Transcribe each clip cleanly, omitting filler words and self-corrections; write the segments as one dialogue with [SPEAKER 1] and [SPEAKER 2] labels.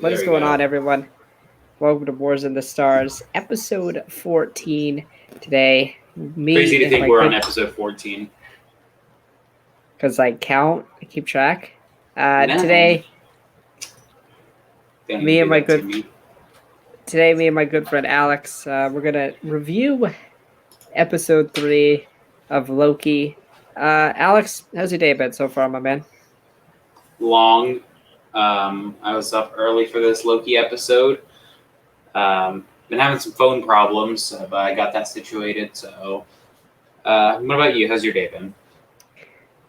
[SPEAKER 1] What
[SPEAKER 2] There
[SPEAKER 1] is
[SPEAKER 2] we
[SPEAKER 1] going
[SPEAKER 2] go.
[SPEAKER 1] on, everyone? Welcome to Wars in the Stars, episode 14 today.
[SPEAKER 2] Crazy
[SPEAKER 1] Me
[SPEAKER 2] to
[SPEAKER 1] and
[SPEAKER 2] think
[SPEAKER 1] my
[SPEAKER 2] we're on
[SPEAKER 1] good,
[SPEAKER 2] episode 14.
[SPEAKER 1] because I keep track.
[SPEAKER 2] No,
[SPEAKER 1] Today,
[SPEAKER 2] don't even
[SPEAKER 1] me and
[SPEAKER 2] do
[SPEAKER 1] my
[SPEAKER 2] that to
[SPEAKER 1] good,
[SPEAKER 2] me.
[SPEAKER 1] me and my good friend Alex, we're gonna review episode 3 of Loki. Alex, how's your day been so far, my man?
[SPEAKER 2] Long. I was up early for this Loki episode. Been having some phone problems, but I got that situated. So, what about you? How's your day been?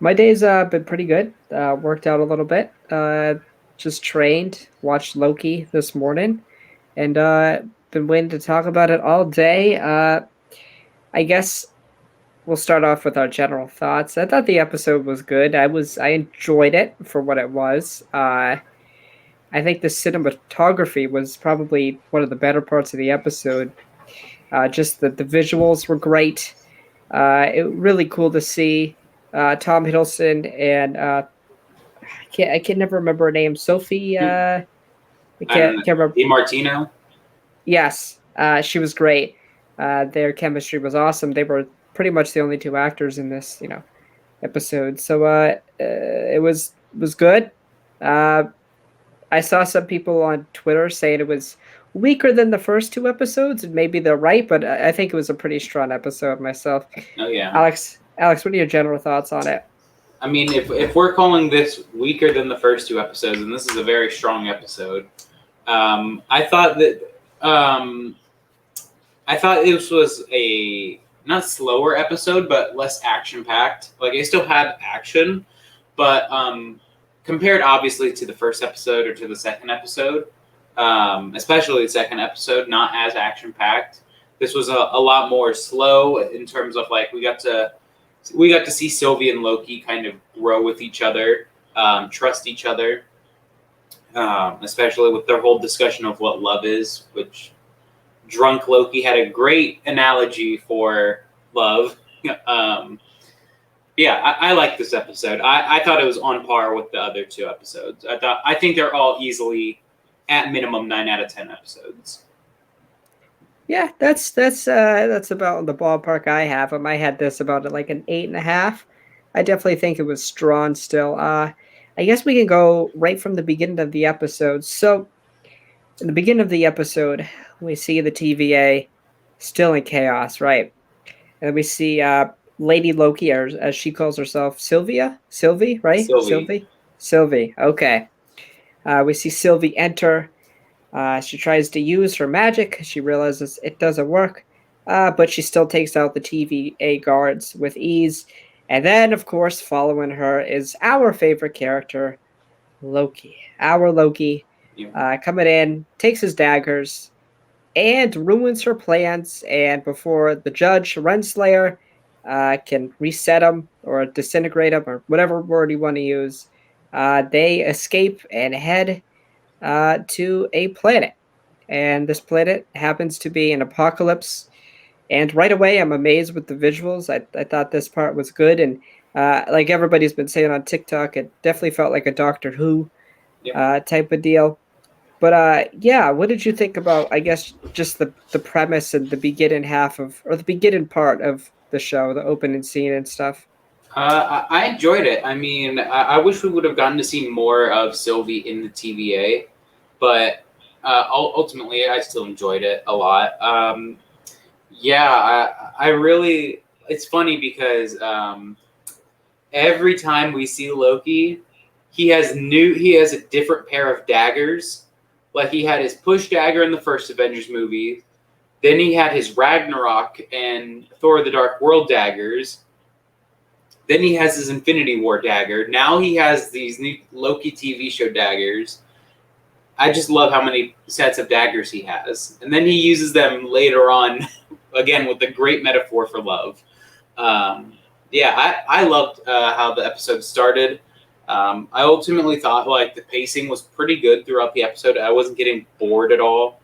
[SPEAKER 1] My day's been pretty good. Worked out a little bit. Just trained, watched Loki this morning, and been waiting to talk about it all day. I guess we'll start off with our general thoughts. I thought the episode was good. I enjoyed it for what it was. I think the cinematography was probably one of the better parts of the episode. Just that the visuals were great. It really cool to see Tom Hiddleston and I can never remember her name. Sophie. I
[SPEAKER 2] And
[SPEAKER 1] can't remember.
[SPEAKER 2] Di Martino.
[SPEAKER 1] Yes, she was great. Their chemistry was awesome. They were pretty much the only two actors in this, episode. So it was good. Uh, I saw some people on Twitter saying it was weaker than the first two episodes, and maybe they're right, but I think it was a pretty strong episode myself.
[SPEAKER 2] Oh yeah.
[SPEAKER 1] Alex, what are your general thoughts on it?
[SPEAKER 2] I mean, if we're calling this weaker than the first two episodes, and this is a very strong episode, I thought that I thought this was a not slower episode, but less action packed. Like it still had action, but compared obviously to the first episode or to the second episode, especially the second episode, not as action packed. This was a lot more slow in terms of like we got to see Sylvie and Loki kind of grow with each other, trust each other, especially with their whole discussion of what love is, which drunk Loki had a great analogy for love. Yeah, I like this episode. I thought it was on par with the other two episodes. I think they're all easily at minimum 9 out of 10 episodes.
[SPEAKER 1] Yeah, that's about the ballpark I have them. I had this about like an 8.5. I definitely think it was strong still. I guess we can go right from the beginning of the episode. So, in the beginning of the episode, we see the TVA still in chaos, right? And we see Lady Loki, or as she calls herself, Sylvie, right?
[SPEAKER 2] Sylvie.
[SPEAKER 1] Sylvie. Okay. We see Sylvie enter. She tries to use her magic. She realizes it doesn't work, but she still takes out the TVA guards with ease. And then, of course, following her is our favorite character, Loki. Our Loki
[SPEAKER 2] Yeah.
[SPEAKER 1] coming in, takes his daggers, and ruins her plans. And before the judge, Renslayer, can reset him or disintegrate him or whatever word you want to use, they escape and head to a planet. And this planet happens to be an apocalypse. And right away, I'm amazed with the visuals. I thought this part was good. And like everybody's been saying on TikTok, it definitely felt like a Doctor Who
[SPEAKER 2] Yep.
[SPEAKER 1] type of deal. But yeah, what did you think about, I guess, just the premise and the beginning half of, or the beginning part of the show, the opening scene and stuff?
[SPEAKER 2] I enjoyed it. I mean, I wish we would have gotten to see more of Sylvie in the TVA, but ultimately, I still enjoyed it a lot. Yeah, I really. It's funny because every time we see Loki, he has a different pair of daggers. Like he had his push dagger in the first Avengers movie, then he had his Ragnarok and Thor: The Dark World daggers. Then he has his Infinity War dagger. Now he has these new Loki TV show daggers. I just love how many sets of daggers he has. And then he uses them later on, again, with a great metaphor for love. Yeah, I loved how the episode started. I ultimately thought like the pacing was pretty good throughout the episode. I wasn't getting bored at all.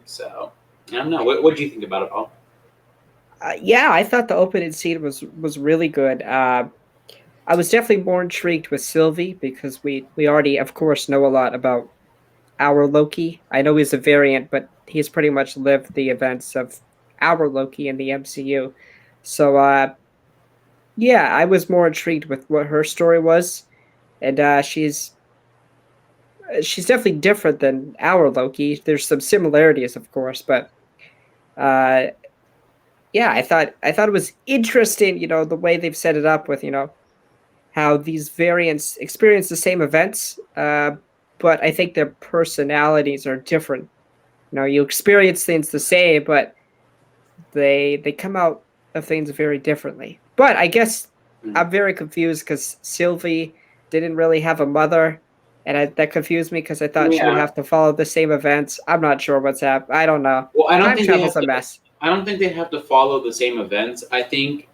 [SPEAKER 2] So, I don't know. What do you think about it all?
[SPEAKER 1] Yeah, I thought the opening scene was really good. I was definitely more intrigued with Sylvie because we already, of course, know a lot about our Loki. I know he's a variant, but he's pretty much lived the events of our Loki in the MCU. So yeah, I was more intrigued with what her story was, and she's definitely different than our Loki. There's some similarities, of course, but uh yeah, I thought it was interesting, the way they've set it up with, how these variants experience the same events, but I think their personalities are different. You experience things the same, but they come out of things very differently. But I guess
[SPEAKER 2] Mm.
[SPEAKER 1] I'm very confused because Sylvie didn't really have a mother, and that confused me because I thought she would
[SPEAKER 2] Yeah.
[SPEAKER 1] have to follow the same events. I'm not sure what's happening. I don't know.
[SPEAKER 2] Well,
[SPEAKER 1] Time travel's a mess.
[SPEAKER 2] I don't think they have to follow the same events. I think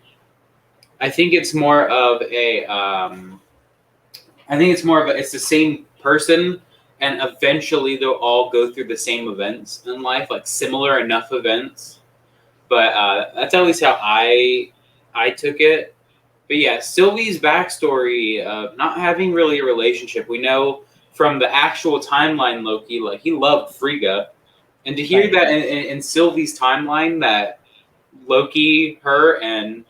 [SPEAKER 2] it's more of a I think it's more of a, it's the same person, and eventually they'll all go through the same events in life, like similar enough events. But that's at least how I took it. But yeah, Sylvie's backstory of not having really a relationship, we know from the actual timeline Loki, like he loved Frigga, and to hear
[SPEAKER 1] Right.
[SPEAKER 2] that in Sylvie's timeline that Loki, her, and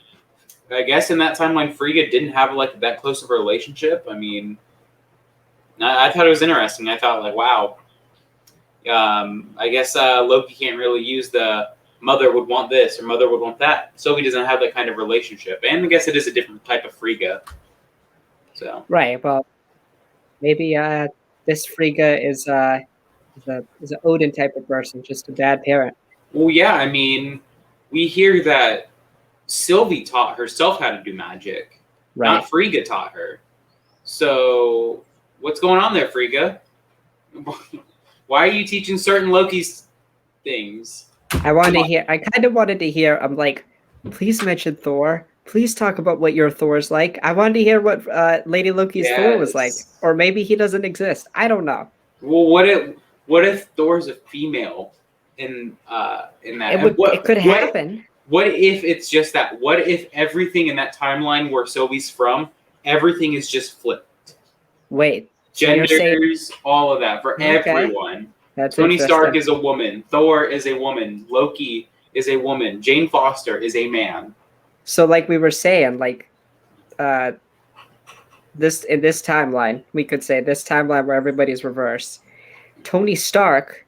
[SPEAKER 2] I guess in that timeline Frigga didn't have like that close of a relationship. I mean, I thought it was interesting. I thought like, wow, I guess Loki can't really use the mother would want this or mother would want that. Sylvie doesn't have that kind of relationship, and I guess it is a different type of Frigga. So,
[SPEAKER 1] Right. Well, maybe this Frigga is a Odin type of person, just a bad parent.
[SPEAKER 2] well, yeah, I mean, we hear that Sylvie taught herself how to do magic, not
[SPEAKER 1] Right.
[SPEAKER 2] Frigga taught her. So, what's going on there, Frigga? Why are you teaching certain Loki's things?
[SPEAKER 1] I wanted
[SPEAKER 2] Come
[SPEAKER 1] to
[SPEAKER 2] on.
[SPEAKER 1] hear. I kind of wanted to hear. I'm like, please mention Thor. Please talk about what your Thor's like. I wanted to hear what Lady Loki's Thor was like,
[SPEAKER 2] Yes.
[SPEAKER 1] or maybe he doesn't exist. I don't know.
[SPEAKER 2] Well, what if Thor's a female in that?
[SPEAKER 1] It
[SPEAKER 2] And
[SPEAKER 1] would. It could happen.
[SPEAKER 2] what if it's just that? What if everything in that timeline where Sylvie's from, everything is just flipped?
[SPEAKER 1] Wait. So you're saying
[SPEAKER 2] Genders, all of that for
[SPEAKER 1] okay?
[SPEAKER 2] everyone.
[SPEAKER 1] That's
[SPEAKER 2] Tony Stark
[SPEAKER 1] interesting.
[SPEAKER 2] is a woman. Thor is a woman. Loki is a woman. Jane Foster is a man.
[SPEAKER 1] So like we were saying, like uh, this in this timeline, we could say this timeline where everybody's reversed. Tony Stark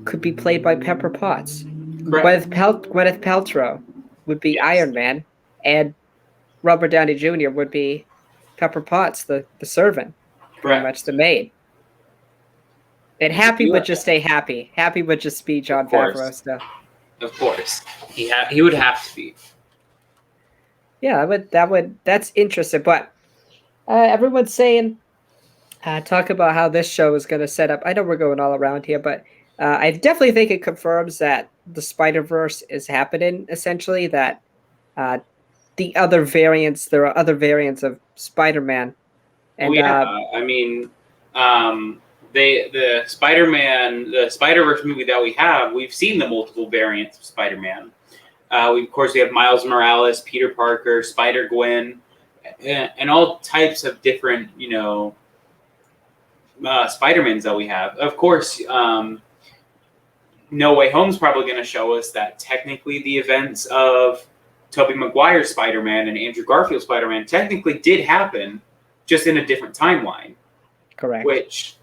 [SPEAKER 1] could be played by Pepper Potts.
[SPEAKER 2] Correct.
[SPEAKER 1] Gwyneth Paltrow would be
[SPEAKER 2] Yes.
[SPEAKER 1] Iron Man, and Robert Downey Jr. would be Pepper Potts, the servant, pretty much
[SPEAKER 2] Correct.
[SPEAKER 1] the maid. And Happy
[SPEAKER 2] You
[SPEAKER 1] would
[SPEAKER 2] are-
[SPEAKER 1] just stay Happy. Happy would just be
[SPEAKER 2] Of
[SPEAKER 1] John Favreau
[SPEAKER 2] course.
[SPEAKER 1] stuff.
[SPEAKER 2] Of course. He would have to be.
[SPEAKER 1] Yeah, that's interesting. But everyone's saying talk about how this show is going to set up. I know we're going all around here, but I definitely think it confirms that the Spider Verse is happening. Essentially, that uh, there are other variants of Spider Man,
[SPEAKER 2] Well,
[SPEAKER 1] and
[SPEAKER 2] yeah. I mean, the the Spider Verse movie that we have, we've seen the multiple variants of Spider Man. Of course, we have Miles Morales, Peter Parker, Spider Gwen, and all types of different, Spider Mans that we have. Of course, No Way Home's probably going to show us that technically the events of Tobey Maguire's Spider Man and Andrew Garfield's Spider Man technically did happen, just in a different timeline.
[SPEAKER 1] correct,
[SPEAKER 2] Which,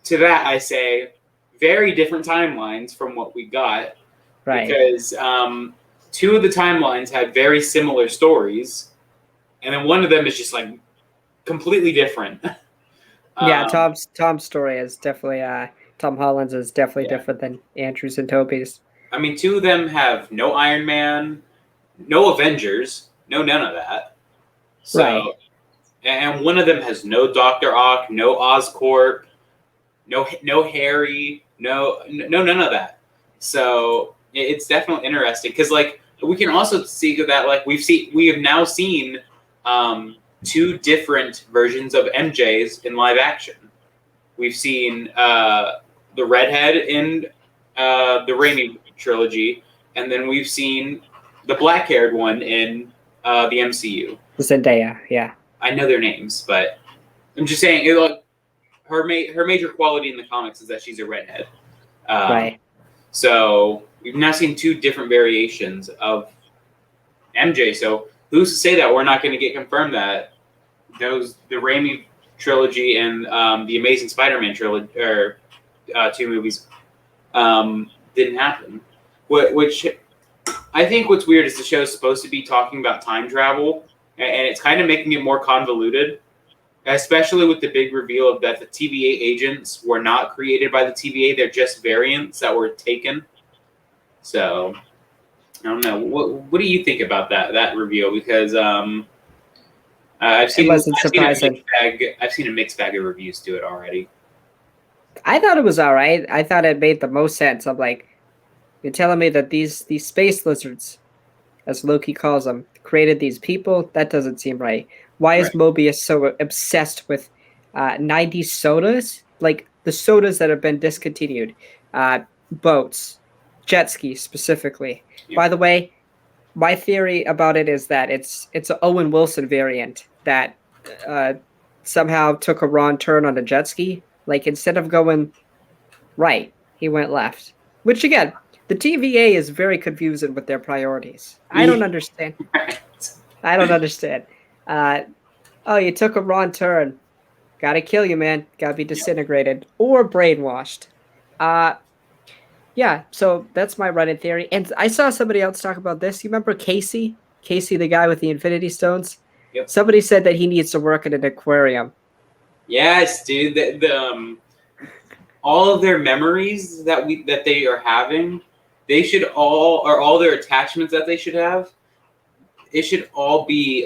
[SPEAKER 2] to that, I say, very different timelines from what we got,
[SPEAKER 1] right?
[SPEAKER 2] because two of the timelines had very similar stories, and then one of them is just like completely different.
[SPEAKER 1] Yeah, Tom's story is definitely Tom Holland's is definitely
[SPEAKER 2] Yeah.
[SPEAKER 1] different than Andrew's and Toby's.
[SPEAKER 2] I mean, two of them have no Iron Man, no Avengers, no none of that. So,
[SPEAKER 1] Right.
[SPEAKER 2] and one of them has no Doctor Ock, no Oscorp, no Harry, no none of that. So it's definitely interesting because like we can also see that like we have now seen two different versions of MJ's in live action. We've seen the redhead in the Raimi trilogy, and then we've seen the black-haired one in the MCU.
[SPEAKER 1] Zendaya, yeah.
[SPEAKER 2] I know their names, but I'm just saying, like, her major quality in the comics is that she's a redhead. Um,
[SPEAKER 1] Right.
[SPEAKER 2] so we've now seen two different variations of MJ. So who's to say that we're not going to get confirmed that the Raimi trilogy and the Amazing Spider-Man trilogy or two movies didn't happen. Which I think what's weird is the show's supposed to be talking about time travel, and it's kind of making it more convoluted, especially with the big reveal of that the TVA agents were not created by the TVA; they're just variants that were taken. So I don't know. What do you think about that reveal? Because
[SPEAKER 1] It wasn't
[SPEAKER 2] I've seen a
[SPEAKER 1] surprising.
[SPEAKER 2] mixed bag. I've seen a mixed bag of reviews to it already.
[SPEAKER 1] I thought it was all right. I thought it made the most sense. I'm like, you're telling me that these space lizards, as Loki calls them, created these people? That doesn't seem right. Why is
[SPEAKER 2] Right.
[SPEAKER 1] Mobius so obsessed with 90s sodas? Like the sodas that have been discontinued, boats, jet skis specifically.
[SPEAKER 2] Yeah.
[SPEAKER 1] By the way, my theory about it is that it's an Owen Wilson variant that uh, somehow took a wrong turn on a jet ski. Like instead of going right, he went left. Which again, the TVA is very confusing with their priorities. I don't understand. I don't understand. Uh, oh, you took a wrong turn. Gotta kill you, man. Gotta be
[SPEAKER 2] Yeah.
[SPEAKER 1] disintegrated or brainwashed. Uh, yeah, so that's my running theory. And I saw somebody else talk about this. You remember Casey? Casey, the guy with the Infinity Stones?
[SPEAKER 2] Yep.
[SPEAKER 1] Somebody said that he needs to work in an aquarium.
[SPEAKER 2] Yes, dude. All of their memories that they are having, they should all their attachments that they should have. It should all be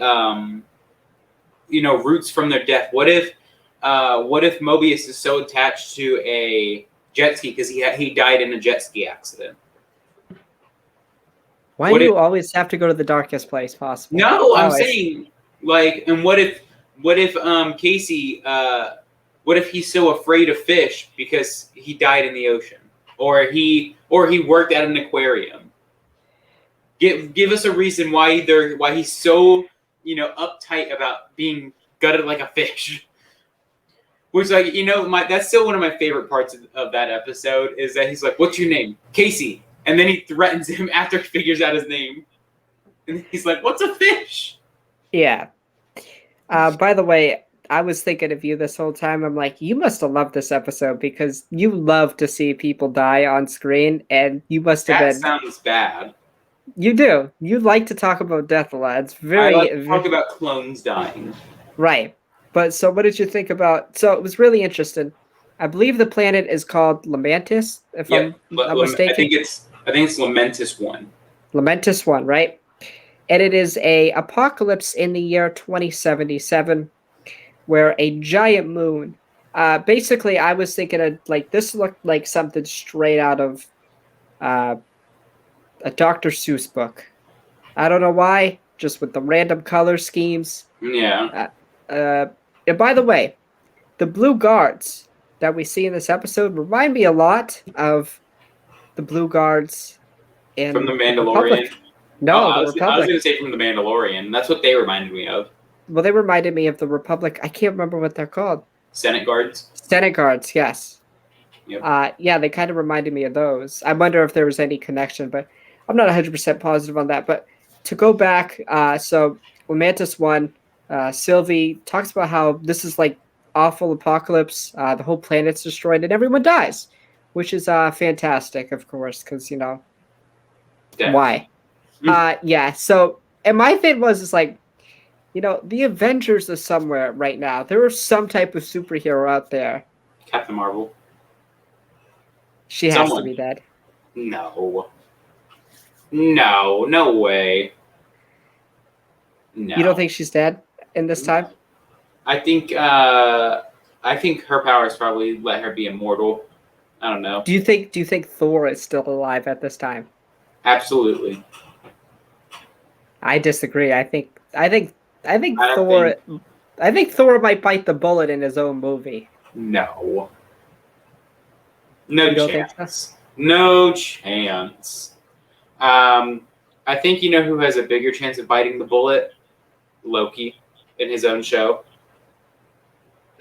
[SPEAKER 2] roots from their death. What if Mobius is so attached to a jet ski because he died in a jet ski accident?
[SPEAKER 1] Why do
[SPEAKER 2] What if
[SPEAKER 1] you always have to go to the darkest place possible?
[SPEAKER 2] No, I'm
[SPEAKER 1] Always.
[SPEAKER 2] saying and what if Casey what if he's so afraid of fish because he died in the ocean, or he worked at an aquarium? Give us a reason why he's so uptight about being gutted like a fish. Which that's still one of my favorite parts of that episode is that he's like, "What's your name, Casey?" And then he threatens him after he figures out his name, and he's like, "What's a fish?"
[SPEAKER 1] Yeah. By the way, I was thinking of you this whole time. I'm like, you must have loved this episode because you love to see people die on screen, and you must have
[SPEAKER 2] That
[SPEAKER 1] been.
[SPEAKER 2] sounds bad.
[SPEAKER 1] You do. You like to talk about death a lot. It's
[SPEAKER 2] I like
[SPEAKER 1] very,
[SPEAKER 2] to talk about clones dying.
[SPEAKER 1] right. But so, what did you think about? So it was really interesting. I believe the planet is called Lamentis, if
[SPEAKER 2] Yep.
[SPEAKER 1] I'm not mistaken.
[SPEAKER 2] I think it's Lamentis one.
[SPEAKER 1] Lamentis one, right? And it is a apocalypse in the year 2077, where a giant moon. Basically, I was thinking of like this looked like something straight out of uh, a Dr. Seuss book. I don't know why, just with the random color schemes.
[SPEAKER 2] Yeah.
[SPEAKER 1] Uh, and by the way, the blue guards that we see in this episode remind me a lot of the blue guards
[SPEAKER 2] From the
[SPEAKER 1] in the
[SPEAKER 2] Mandalorian.
[SPEAKER 1] Republic.
[SPEAKER 2] Oh,
[SPEAKER 1] No, the
[SPEAKER 2] I was
[SPEAKER 1] Republic.
[SPEAKER 2] gonna say from the Mandalorian. That's what they reminded me of.
[SPEAKER 1] Well, they reminded me of the Republic. I can't remember what they're called.
[SPEAKER 2] Senate guards.
[SPEAKER 1] Senate guards, yes.
[SPEAKER 2] Yep.
[SPEAKER 1] Yeah, they kind of reminded me of those. I wonder if there was any connection, but I'm not 100% positive on that. But to go back, so Mantis 1, Sylvie talks about how this is like awful apocalypse. The whole planet's destroyed and everyone dies, which is fantastic, of course, because,
[SPEAKER 2] Death.
[SPEAKER 1] why? Yeah, so, and my thing is like, the Avengers are somewhere right now. There is some type of superhero out there.
[SPEAKER 2] Captain Marvel.
[SPEAKER 1] She has to
[SPEAKER 2] Someone.
[SPEAKER 1] be dead.
[SPEAKER 2] No. No. No way. No.
[SPEAKER 1] You don't think she's dead in this time?
[SPEAKER 2] I think her powers probably let her be immortal. I don't know.
[SPEAKER 1] Do you think Thor is still alive at this time?
[SPEAKER 2] Absolutely.
[SPEAKER 1] I disagree. I think
[SPEAKER 2] I don't
[SPEAKER 1] Thor
[SPEAKER 2] think-
[SPEAKER 1] I think Thor might bite the bullet in his own movie.
[SPEAKER 2] No. No
[SPEAKER 1] You don't think
[SPEAKER 2] chance. No chance. I think you know who has a bigger chance of biting the bullet? Loki in his own show.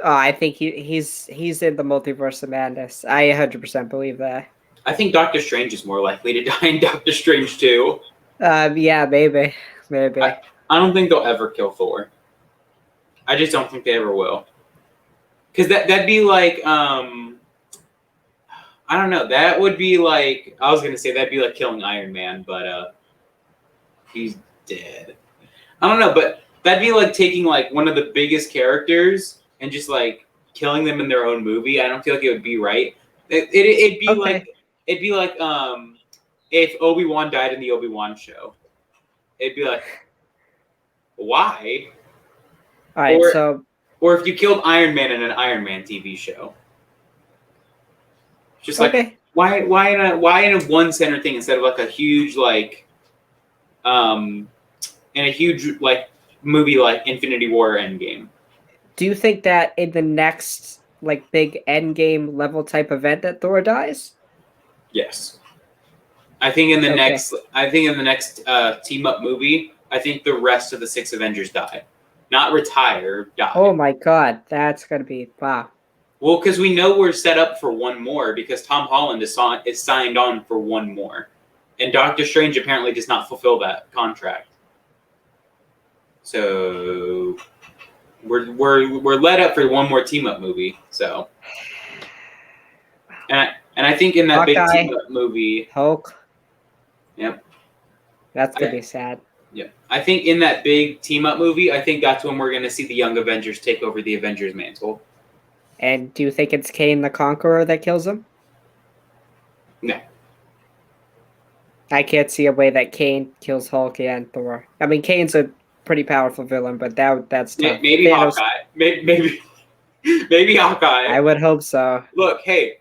[SPEAKER 1] I think he's in the multiverse of madness. I 100% believe that.
[SPEAKER 2] I think Doctor Strange is more likely to die in Doctor Strange 2.
[SPEAKER 1] Yeah, maybe,
[SPEAKER 2] I,
[SPEAKER 1] maybe.
[SPEAKER 2] I don't think they'll ever kill Thor. I just don't think they ever will. Because that'd be like, I don't know. That would be like, I was going to say that'd be like killing Iron Man, but he's dead. I don't know, but that'd be like taking like one of the biggest characters and just like killing them in their own movie. I don't feel like it would be right. It'd be like
[SPEAKER 1] Okay.
[SPEAKER 2] it'd be like if Obi-Wan died in the Obi-Wan show. It'd be like, why?
[SPEAKER 1] All right.
[SPEAKER 2] Or
[SPEAKER 1] So
[SPEAKER 2] or if you killed Iron Man in an Iron Man TV show. Just like
[SPEAKER 1] okay.
[SPEAKER 2] why in a one center thing instead of like a huge like um in a huge like movie like Infinity War Endgame.
[SPEAKER 1] Do you think that in the next like big end game level type event that Thor dies?
[SPEAKER 2] Yes.
[SPEAKER 1] Okay.
[SPEAKER 2] I think in the next team up movie, I think the rest of the six Avengers die. Not retire,
[SPEAKER 1] Oh
[SPEAKER 2] die.
[SPEAKER 1] my God, that's gonna be wow.
[SPEAKER 2] Well, because we know we're set up for one more because Tom Holland is signed on for one more. And Doctor Strange apparently does not fulfill that contract. So we're led up for one more team up movie. So and I think in that big team
[SPEAKER 1] Hawkeye,
[SPEAKER 2] up movie,
[SPEAKER 1] Hulk.
[SPEAKER 2] yep,
[SPEAKER 1] That's gonna
[SPEAKER 2] I,
[SPEAKER 1] be sad.
[SPEAKER 2] yeah, I think in that big team up movie, I think that's when we're gonna see the Young Avengers take over the Avengers mantle.
[SPEAKER 1] And do you think it's Kane the Conqueror that kills him?
[SPEAKER 2] No,
[SPEAKER 1] I can't see a way that Kane kills Hulk and Thor. I mean, Kane's a pretty powerful villain, but that's tough.
[SPEAKER 2] maybe
[SPEAKER 1] Thanos.
[SPEAKER 2] Hawkeye, maybe maybe Hawkeye.
[SPEAKER 1] I would hope so.
[SPEAKER 2] Look, hey,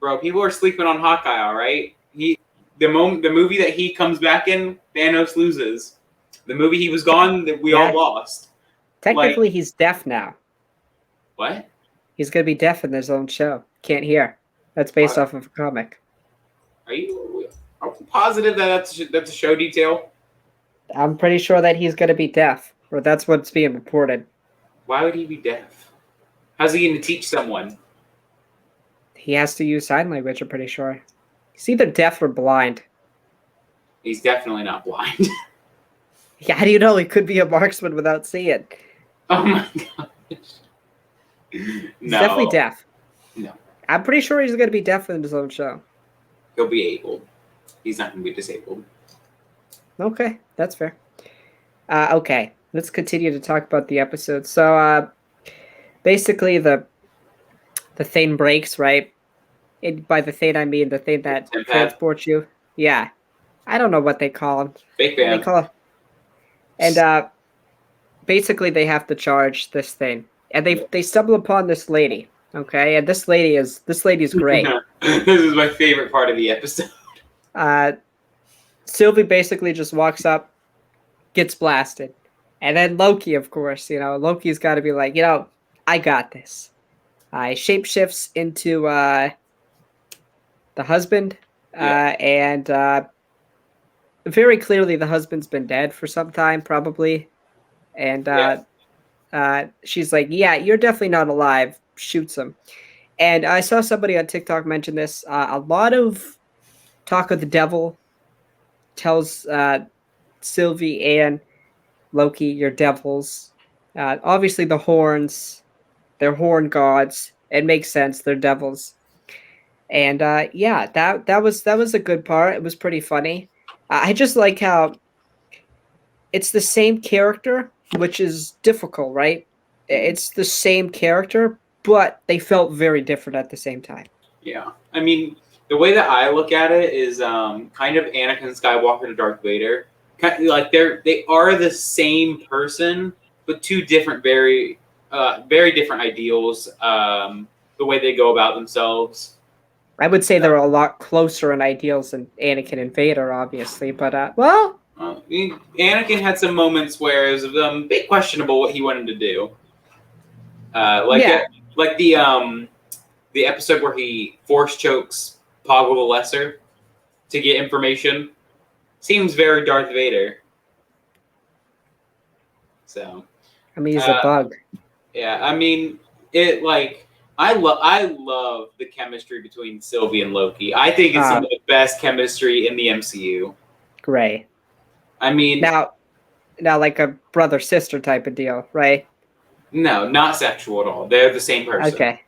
[SPEAKER 2] bro, people are sleeping on Hawkeye. All right, the movie that he comes back in, Thanos loses. The movie he was gone, that we all
[SPEAKER 1] Yeah,
[SPEAKER 2] lost. Like
[SPEAKER 1] technically he's deaf now.
[SPEAKER 2] what?
[SPEAKER 1] He's gonna be deaf in his own show. Can't hear. That's based
[SPEAKER 2] What?
[SPEAKER 1] off of a comic.
[SPEAKER 2] Are you positive that that's a show detail?
[SPEAKER 1] I'm pretty sure that he's gonna be deaf, or that's what's being reported.
[SPEAKER 2] Why would he be deaf? How's he going to teach someone?
[SPEAKER 1] He has to use sign language. I'm pretty sure. He's either deaf or blind.
[SPEAKER 2] He's definitely not blind.
[SPEAKER 1] Yeah, how do you know he could be a marksman without seeing?
[SPEAKER 2] Oh my gosh.
[SPEAKER 1] He's definitely
[SPEAKER 2] No,
[SPEAKER 1] deaf.
[SPEAKER 2] no,
[SPEAKER 1] I'm pretty sure he's gonna be deaf in his own show.
[SPEAKER 2] he'll be able. He's not going to be disabled.
[SPEAKER 1] Okay, that's fair. Okay, let's continue to talk about the episode. So, basically, the thing breaks, right? By the thing, I mean the thing that
[SPEAKER 2] Tempad,
[SPEAKER 1] transports you. Yeah, I don't know what they call them.
[SPEAKER 2] fake
[SPEAKER 1] They
[SPEAKER 2] fan.
[SPEAKER 1] call it, and basically they have to charge this thing, and they stumble upon this lady. Okay, and this lady's great.
[SPEAKER 2] This is my favorite part of the episode.
[SPEAKER 1] Uh, Sylvie basically just walks up, gets blasted. And then Loki, of course, Loki's got to be like, I got this. I shapeshifts into the husband,
[SPEAKER 2] Yeah,
[SPEAKER 1] and very clearly the husband's been dead for some time, probably. And
[SPEAKER 2] yeah,
[SPEAKER 1] she's like, yeah, you're definitely not alive. Shoots him. And I saw somebody on TikTok mention this. A lot of talk of the devil tells Sylvie and Loki, you're devils. Obviously, the horns, they're horn gods. It makes sense. They're devils. And yeah, that was a good part. It was pretty funny. I just like how it's the same character, which is difficult, right? It's the same character, but they felt very different at the same time.
[SPEAKER 2] yeah. I mean, the way that I look at it is kind of Anakin Skywalker to Darth Vader. Like they are the same person, but two different, very different ideals. The way they go about themselves.
[SPEAKER 1] I would say they're a lot closer in ideals than Anakin and Vader, obviously, but well,
[SPEAKER 2] Anakin had some moments where it was a bit questionable what he wanted to do.
[SPEAKER 1] yeah.
[SPEAKER 2] Like the episode where he force chokes Poggle the Lesser to get information seems very Darth Vader. So
[SPEAKER 1] I mean, he's a bug.
[SPEAKER 2] yeah, I mean, it like I love the chemistry between Sylvie and Loki. I think it's some
[SPEAKER 1] Uh,
[SPEAKER 2] of the best chemistry in the MCU.
[SPEAKER 1] Gray.
[SPEAKER 2] I mean,
[SPEAKER 1] Now, like a brother sister type of deal, right?
[SPEAKER 2] no, not sexual at all. They're the same person.
[SPEAKER 1] Okay.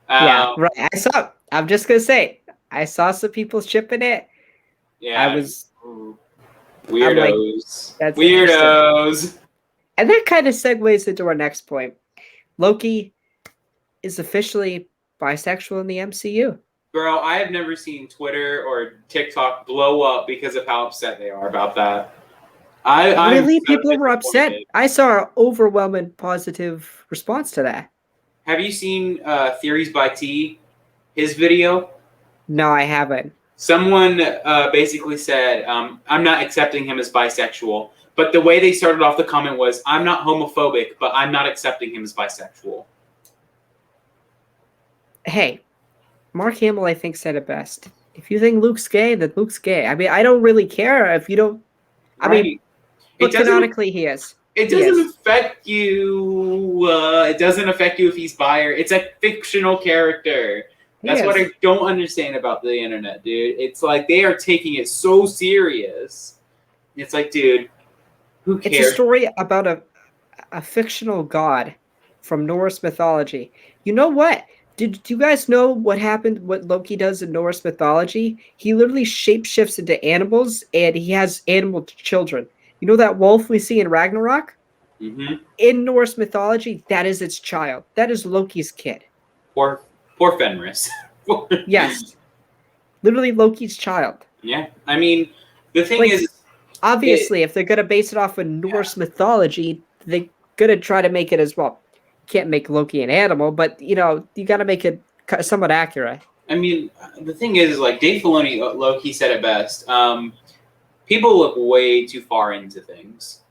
[SPEAKER 1] Yeah,
[SPEAKER 2] Um,
[SPEAKER 1] right. I saw. I'm just gonna say, I saw some people shipping it. I
[SPEAKER 2] yeah,
[SPEAKER 1] was. I'm like,
[SPEAKER 2] weirdos,
[SPEAKER 1] that's interesting.
[SPEAKER 2] weirdos.
[SPEAKER 1] And that kind of segues into our next point. Loki is officially bisexual in the MCU.
[SPEAKER 2] Bro, I have never seen Twitter or TikTok blow up because of how upset they are about that. I'm
[SPEAKER 1] Really,
[SPEAKER 2] so
[SPEAKER 1] people were upset.
[SPEAKER 2] disappointed.
[SPEAKER 1] I saw an overwhelming positive response to that.
[SPEAKER 2] Have you seen Theories by T? His video?
[SPEAKER 1] No, I haven't.
[SPEAKER 2] Someone basically said, I'm not accepting him as bisexual. But the way they started off the comment was, I'm not homophobic, but I'm not accepting him as bisexual.
[SPEAKER 1] Hey, Mark Hamill, I think, said it best. If you think Luke's gay, then Luke's gay. I mean, I don't really care if you don't. I mean,
[SPEAKER 2] Right. It
[SPEAKER 1] but
[SPEAKER 2] doesn't
[SPEAKER 1] canonically, he is.
[SPEAKER 2] it
[SPEAKER 1] He
[SPEAKER 2] doesn't
[SPEAKER 1] is.
[SPEAKER 2] affect you. It doesn't affect you if he's bi or it's a fictional character.
[SPEAKER 1] He
[SPEAKER 2] That's what I
[SPEAKER 1] is.
[SPEAKER 2] don't understand about the internet, dude. It's like they are taking it so serious. It's like, dude, who
[SPEAKER 1] It's a
[SPEAKER 2] cares?
[SPEAKER 1] story about a fictional god from Norse mythology. You know what? Do you guys know what happened? What Loki does in Norse mythology? He literally shapeshifts into animals, and he has animal children. You know that wolf we see in Ragnarok?
[SPEAKER 2] Mm-hmm.
[SPEAKER 1] In Norse mythology, that is its child. That is Loki's kid.
[SPEAKER 2] Poor, poor Fenris.
[SPEAKER 1] Yes, literally Loki's child.
[SPEAKER 2] Yeah, I mean, the thing
[SPEAKER 1] Like,
[SPEAKER 2] is, it.
[SPEAKER 1] obviously, if they're gonna base it off of
[SPEAKER 2] Yeah.
[SPEAKER 1] Norse mythology, they're gonna try to make it as well. Can't make Loki an animal, but you got to make it somewhat accurate.
[SPEAKER 2] I mean, the thing is like Dave Filoni, Loki said it best. People look way too far into things.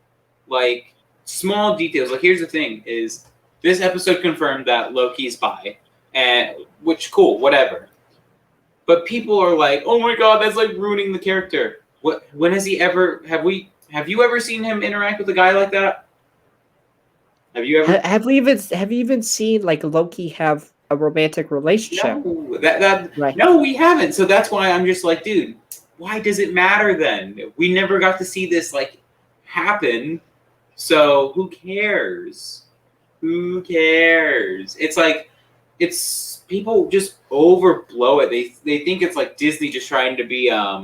[SPEAKER 2] Like small details. Like here's the thing: is this episode confirmed that Loki's bi, and which cool, whatever. But people are like, "Oh my god, that's like ruining the character." What? When has he ever? Have you ever seen him interact with a guy like that? Have you ever?
[SPEAKER 1] Have you even seen like Loki have a romantic relationship?
[SPEAKER 2] No, that
[SPEAKER 1] Right.
[SPEAKER 2] no, we haven't. So that's why I'm just like, dude, why does it matter then? We never got to see this like happen. So who cares? Who cares? It's like it's people just overblow it. They think it's like Disney just trying to be uh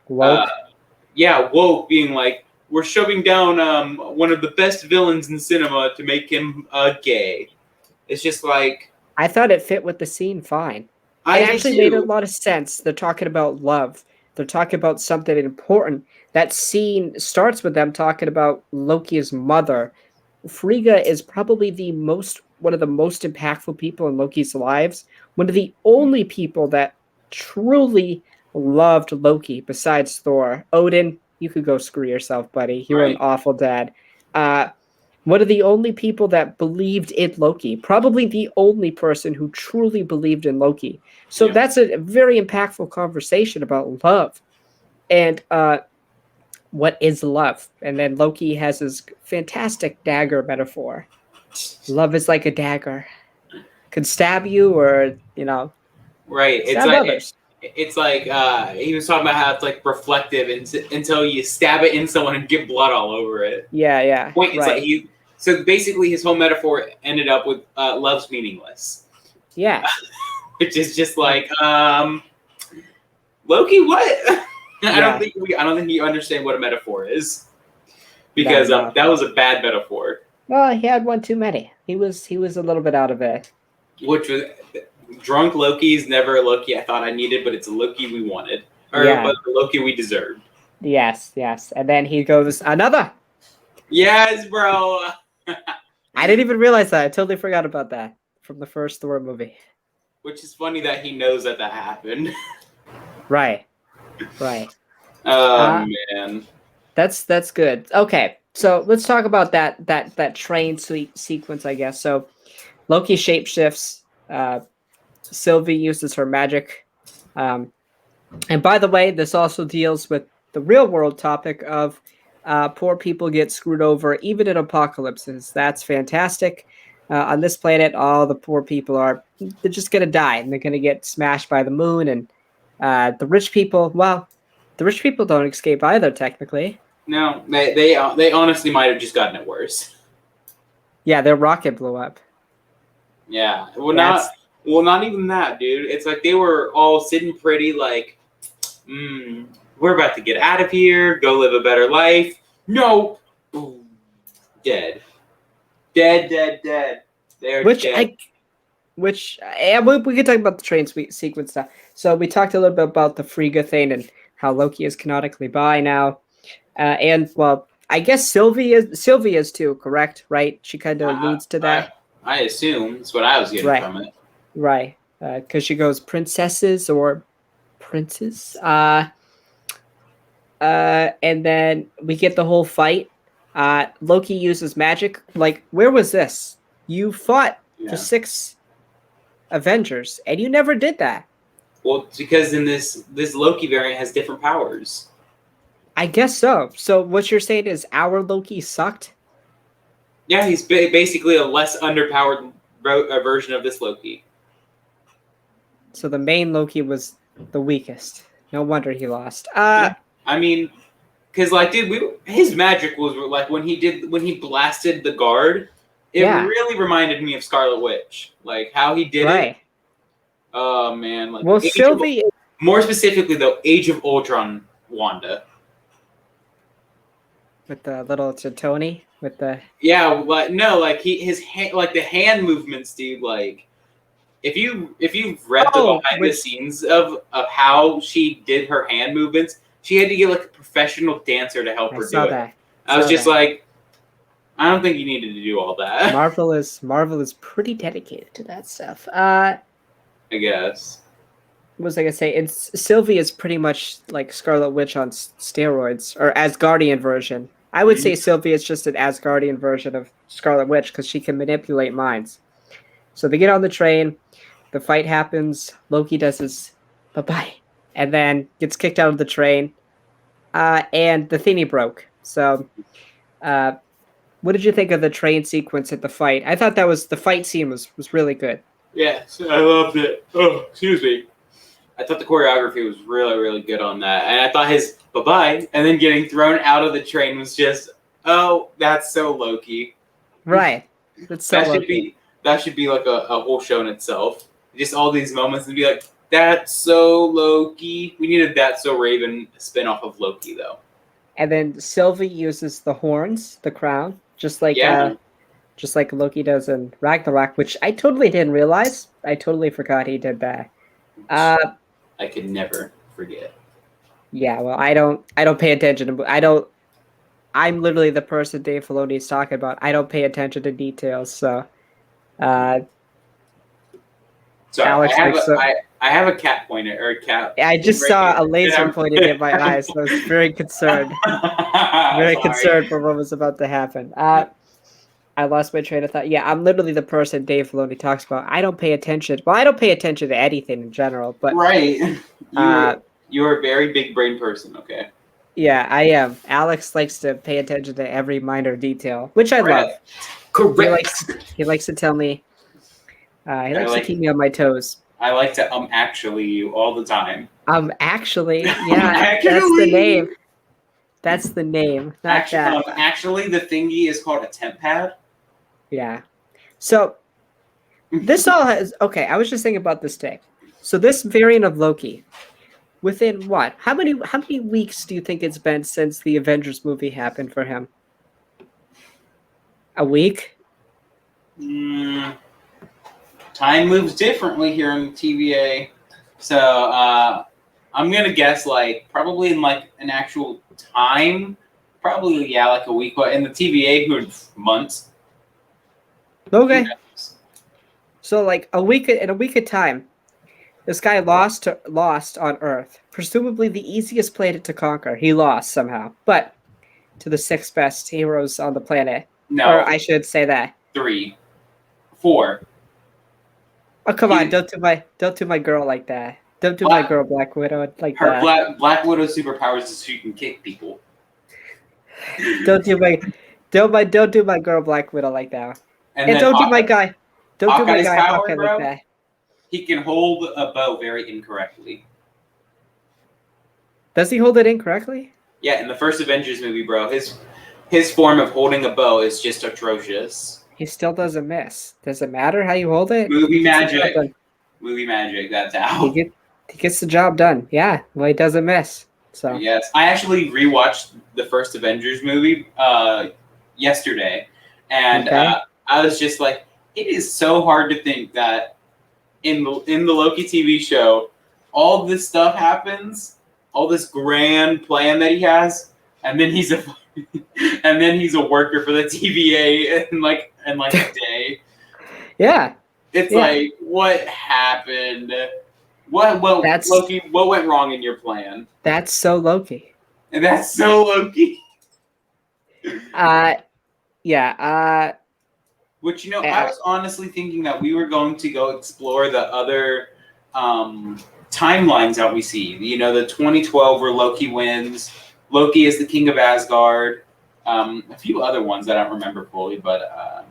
[SPEAKER 1] Woke.
[SPEAKER 2] yeah, woke, being like we're shoving down one of the best villains in cinema to make him gay. It's just like
[SPEAKER 1] I thought it fit with the scene fine. It
[SPEAKER 2] I do
[SPEAKER 1] actually made a
[SPEAKER 2] too.
[SPEAKER 1] lot of sense. They're talking about love. They're talking about something important. That scene starts with them talking about Loki's mother. Frigga is probably one of the most impactful people in Loki's lives. One of the only people that truly loved Loki besides Thor. Odin, you could go screw yourself, buddy. You were an
[SPEAKER 2] Right.
[SPEAKER 1] awful dad. Uh, One of the only people that believed in Loki, probably the only person who truly believed in Loki. So
[SPEAKER 2] Yeah.
[SPEAKER 1] that's a very impactful conversation about love and what is love. And then Loki has his fantastic dagger metaphor. Love is like a dagger, could stab you or
[SPEAKER 2] Right.
[SPEAKER 1] stab others.
[SPEAKER 2] It's like he was talking about how it's like reflective until you stab it in someone and get blood all over it.
[SPEAKER 1] Yeah, yeah,
[SPEAKER 2] Point. It's like
[SPEAKER 1] right.
[SPEAKER 2] he. So basically, his whole metaphor ended up with love's meaningless,
[SPEAKER 1] Yeah,
[SPEAKER 2] which is just like Loki. What?
[SPEAKER 1] yeah.
[SPEAKER 2] I don't think you understand what a metaphor is
[SPEAKER 1] No,
[SPEAKER 2] because
[SPEAKER 1] no.
[SPEAKER 2] that was a bad metaphor.
[SPEAKER 1] Well, he had one too many. He was a little bit out of it.
[SPEAKER 2] Which was drunk Loki's never a Loki I thought I needed, but it's a Loki we wanted, or
[SPEAKER 1] Yeah.
[SPEAKER 2] but the Loki we deserved.
[SPEAKER 1] Yes, yes. And then he goes another.
[SPEAKER 2] Yes, bro.
[SPEAKER 1] I didn't even realize that. I totally forgot about that from the first Thor movie.
[SPEAKER 2] Which is funny that he knows that happened.
[SPEAKER 1] Right, right.
[SPEAKER 2] Oh man.
[SPEAKER 1] That's good. Okay, so let's talk about that train sequence, I guess. So Loki shapeshifts. Sylvie uses her magic. Um, and by the way, this also deals with the real world topic of poor people get screwed over even in apocalypses. That's fantastic. On this planet, all the poor people they're just gonna die and they're gonna get smashed by the moon. And the rich people, well, the rich people don't escape either, technically.
[SPEAKER 2] No, they honestly might have just gotten it worse.
[SPEAKER 1] Yeah, their rocket blew up.
[SPEAKER 2] Yeah, well,
[SPEAKER 1] That's
[SPEAKER 2] not even that, dude. It's like they were all sitting pretty, like, we're about to get out of here, go live a better life. No, boom, dead, dead. They're
[SPEAKER 1] which
[SPEAKER 2] dead.
[SPEAKER 1] we could talk about the train sequence now. So we talked a little bit about the Frigga thing and how Loki is canonically bi now, and well, I guess Sylvie is too, correct? Right? She kind of alludes to that.
[SPEAKER 2] I assume that's what I was getting from it.
[SPEAKER 1] Right. Because she goes princesses or princes. And then we get the whole fight. Loki uses magic. Like, where was this? You fought the 6 Avengers, and you never did that.
[SPEAKER 2] Well, it's because in this Loki variant has different powers.
[SPEAKER 1] I guess so. So what you're saying is our Loki sucked?
[SPEAKER 2] Yeah, he's basically a less underpowered version of this Loki.
[SPEAKER 1] So the main Loki was the weakest. No wonder he lost.
[SPEAKER 2] Yeah. I mean, because like, dude, his magic was like when he blasted the guard. It really reminded me of Scarlet Witch, like how he did it. Oh man, like
[SPEAKER 1] well, Sylvie.
[SPEAKER 2] More specifically, though, Age of Ultron, Wanda.
[SPEAKER 1] With the little Tony, with the
[SPEAKER 2] like no, like his hand, like the hand movements, dude. Like if you've read the behind the scenes of how she did her hand movements, she had to get like a professional dancer to help her do it. I was just like, I don't think you needed to do all that.
[SPEAKER 1] Marvel is pretty dedicated to that stuff.
[SPEAKER 2] I guess.
[SPEAKER 1] What was I gonna say? Sylvie is pretty much like Scarlet Witch on steroids, or Asgardian version. I would say Sylvie is just an Asgardian version of Scarlet Witch because she can manipulate minds. So they get on the train, the fight happens, Loki does his bye-bye, and then gets kicked out of the train, and the thingy broke. So what did you think of the train sequence at the fight? I thought the fight scene was really good.
[SPEAKER 2] Yes, I loved it. Oh, excuse me. I thought the choreography was really, really good on that. And I thought his bye-bye and then getting thrown out of the train was just, oh, that's so Loki.
[SPEAKER 1] Right. That's so Loki.
[SPEAKER 2] That should be like a whole show in itself. Just all these moments and be like, that's so Loki. We needed That So Raven spinoff of Loki, though.
[SPEAKER 1] And then Sylvie uses the horns, the crown, just like Loki does in Ragnarok, which I totally didn't realize. I totally forgot he did that.
[SPEAKER 2] I could never forget.
[SPEAKER 1] Yeah, well, I don't pay attention. I'm literally the person Dave Filoni is talking about. I don't pay attention to details, so.
[SPEAKER 2] So Alex, I have a cat pointer or a cat.
[SPEAKER 1] I just saw a laser pointed in my eyes. So I was very concerned. Very concerned for what was about to happen. I lost my train of thought. Yeah, I'm literally the person Dave Filoni talks about. I don't pay attention. Well, I don't pay attention to anything in general, but
[SPEAKER 2] right. You're a very big brain person. Okay.
[SPEAKER 1] Yeah, I am. Alex likes to pay attention to every minor detail, which I love.
[SPEAKER 2] Correct.
[SPEAKER 1] He likes to tell me. He likes to keep me on my toes.
[SPEAKER 2] I like to actually you all the time.
[SPEAKER 1] Actually, yeah, that's the name. That's the name.
[SPEAKER 2] Actually, the thingy is called a temp pad.
[SPEAKER 1] Yeah. So this all has okay. I was just thinking about this day. So this variant of Loki, within what? How many weeks do you think it's been since the Avengers movie happened for him? A week?
[SPEAKER 2] Time moves differently here in the TVA. So I'm gonna guess like probably in like an actual time, probably like a week. But in the TVA, months.
[SPEAKER 1] Okay. So like in a week of time, this guy lost on Earth, presumably the easiest planet to conquer. He lost somehow, but to the 6th best heroes on the planet.
[SPEAKER 2] No,
[SPEAKER 1] or I should say that
[SPEAKER 2] 3, 4.
[SPEAKER 1] Oh come on! Don't do my girl like that. Don't do my girl Black Widow like that.
[SPEAKER 2] Her Black Widow's superpowers is she can kick people.
[SPEAKER 1] Don't do my girl Black Widow like that.
[SPEAKER 2] And
[SPEAKER 1] And
[SPEAKER 2] then
[SPEAKER 1] don't do my guy. Don't do my
[SPEAKER 2] Hawkeye's
[SPEAKER 1] guy
[SPEAKER 2] power,
[SPEAKER 1] Hawkeye like
[SPEAKER 2] bro.
[SPEAKER 1] that.
[SPEAKER 2] He can hold a bow very incorrectly.
[SPEAKER 1] Does he hold it incorrectly?
[SPEAKER 2] Yeah, in the first Avengers movie, bro, his form of holding a bow is just atrocious.
[SPEAKER 1] He still doesn't miss. Does it matter how you hold it?
[SPEAKER 2] Movie
[SPEAKER 1] He gets the job
[SPEAKER 2] magic.
[SPEAKER 1] done.
[SPEAKER 2] Movie magic. That's
[SPEAKER 1] He
[SPEAKER 2] how.
[SPEAKER 1] get he gets the job done. Yeah. Well, he doesn't miss. So
[SPEAKER 2] Yes, I actually rewatched the first Avengers movie yesterday, and
[SPEAKER 1] okay.
[SPEAKER 2] I was just like, it is so hard to think that in the Loki TV show, all this stuff happens, all this grand plan that he has, and then he's a and then he's a worker for the TVA in like a day.
[SPEAKER 1] Yeah.
[SPEAKER 2] It's
[SPEAKER 1] Yeah.
[SPEAKER 2] like, what happened? What
[SPEAKER 1] That's
[SPEAKER 2] Loki? What went wrong in your plan?
[SPEAKER 1] that's so Loki.
[SPEAKER 2] And that's so Loki.
[SPEAKER 1] Uh yeah.
[SPEAKER 2] Which, I
[SPEAKER 1] Uh,
[SPEAKER 2] was honestly thinking that we were going to go explore the other timelines that we see. The 2012 where Loki wins. Loki is the king of Asgard. A few other ones that I don't remember fully, but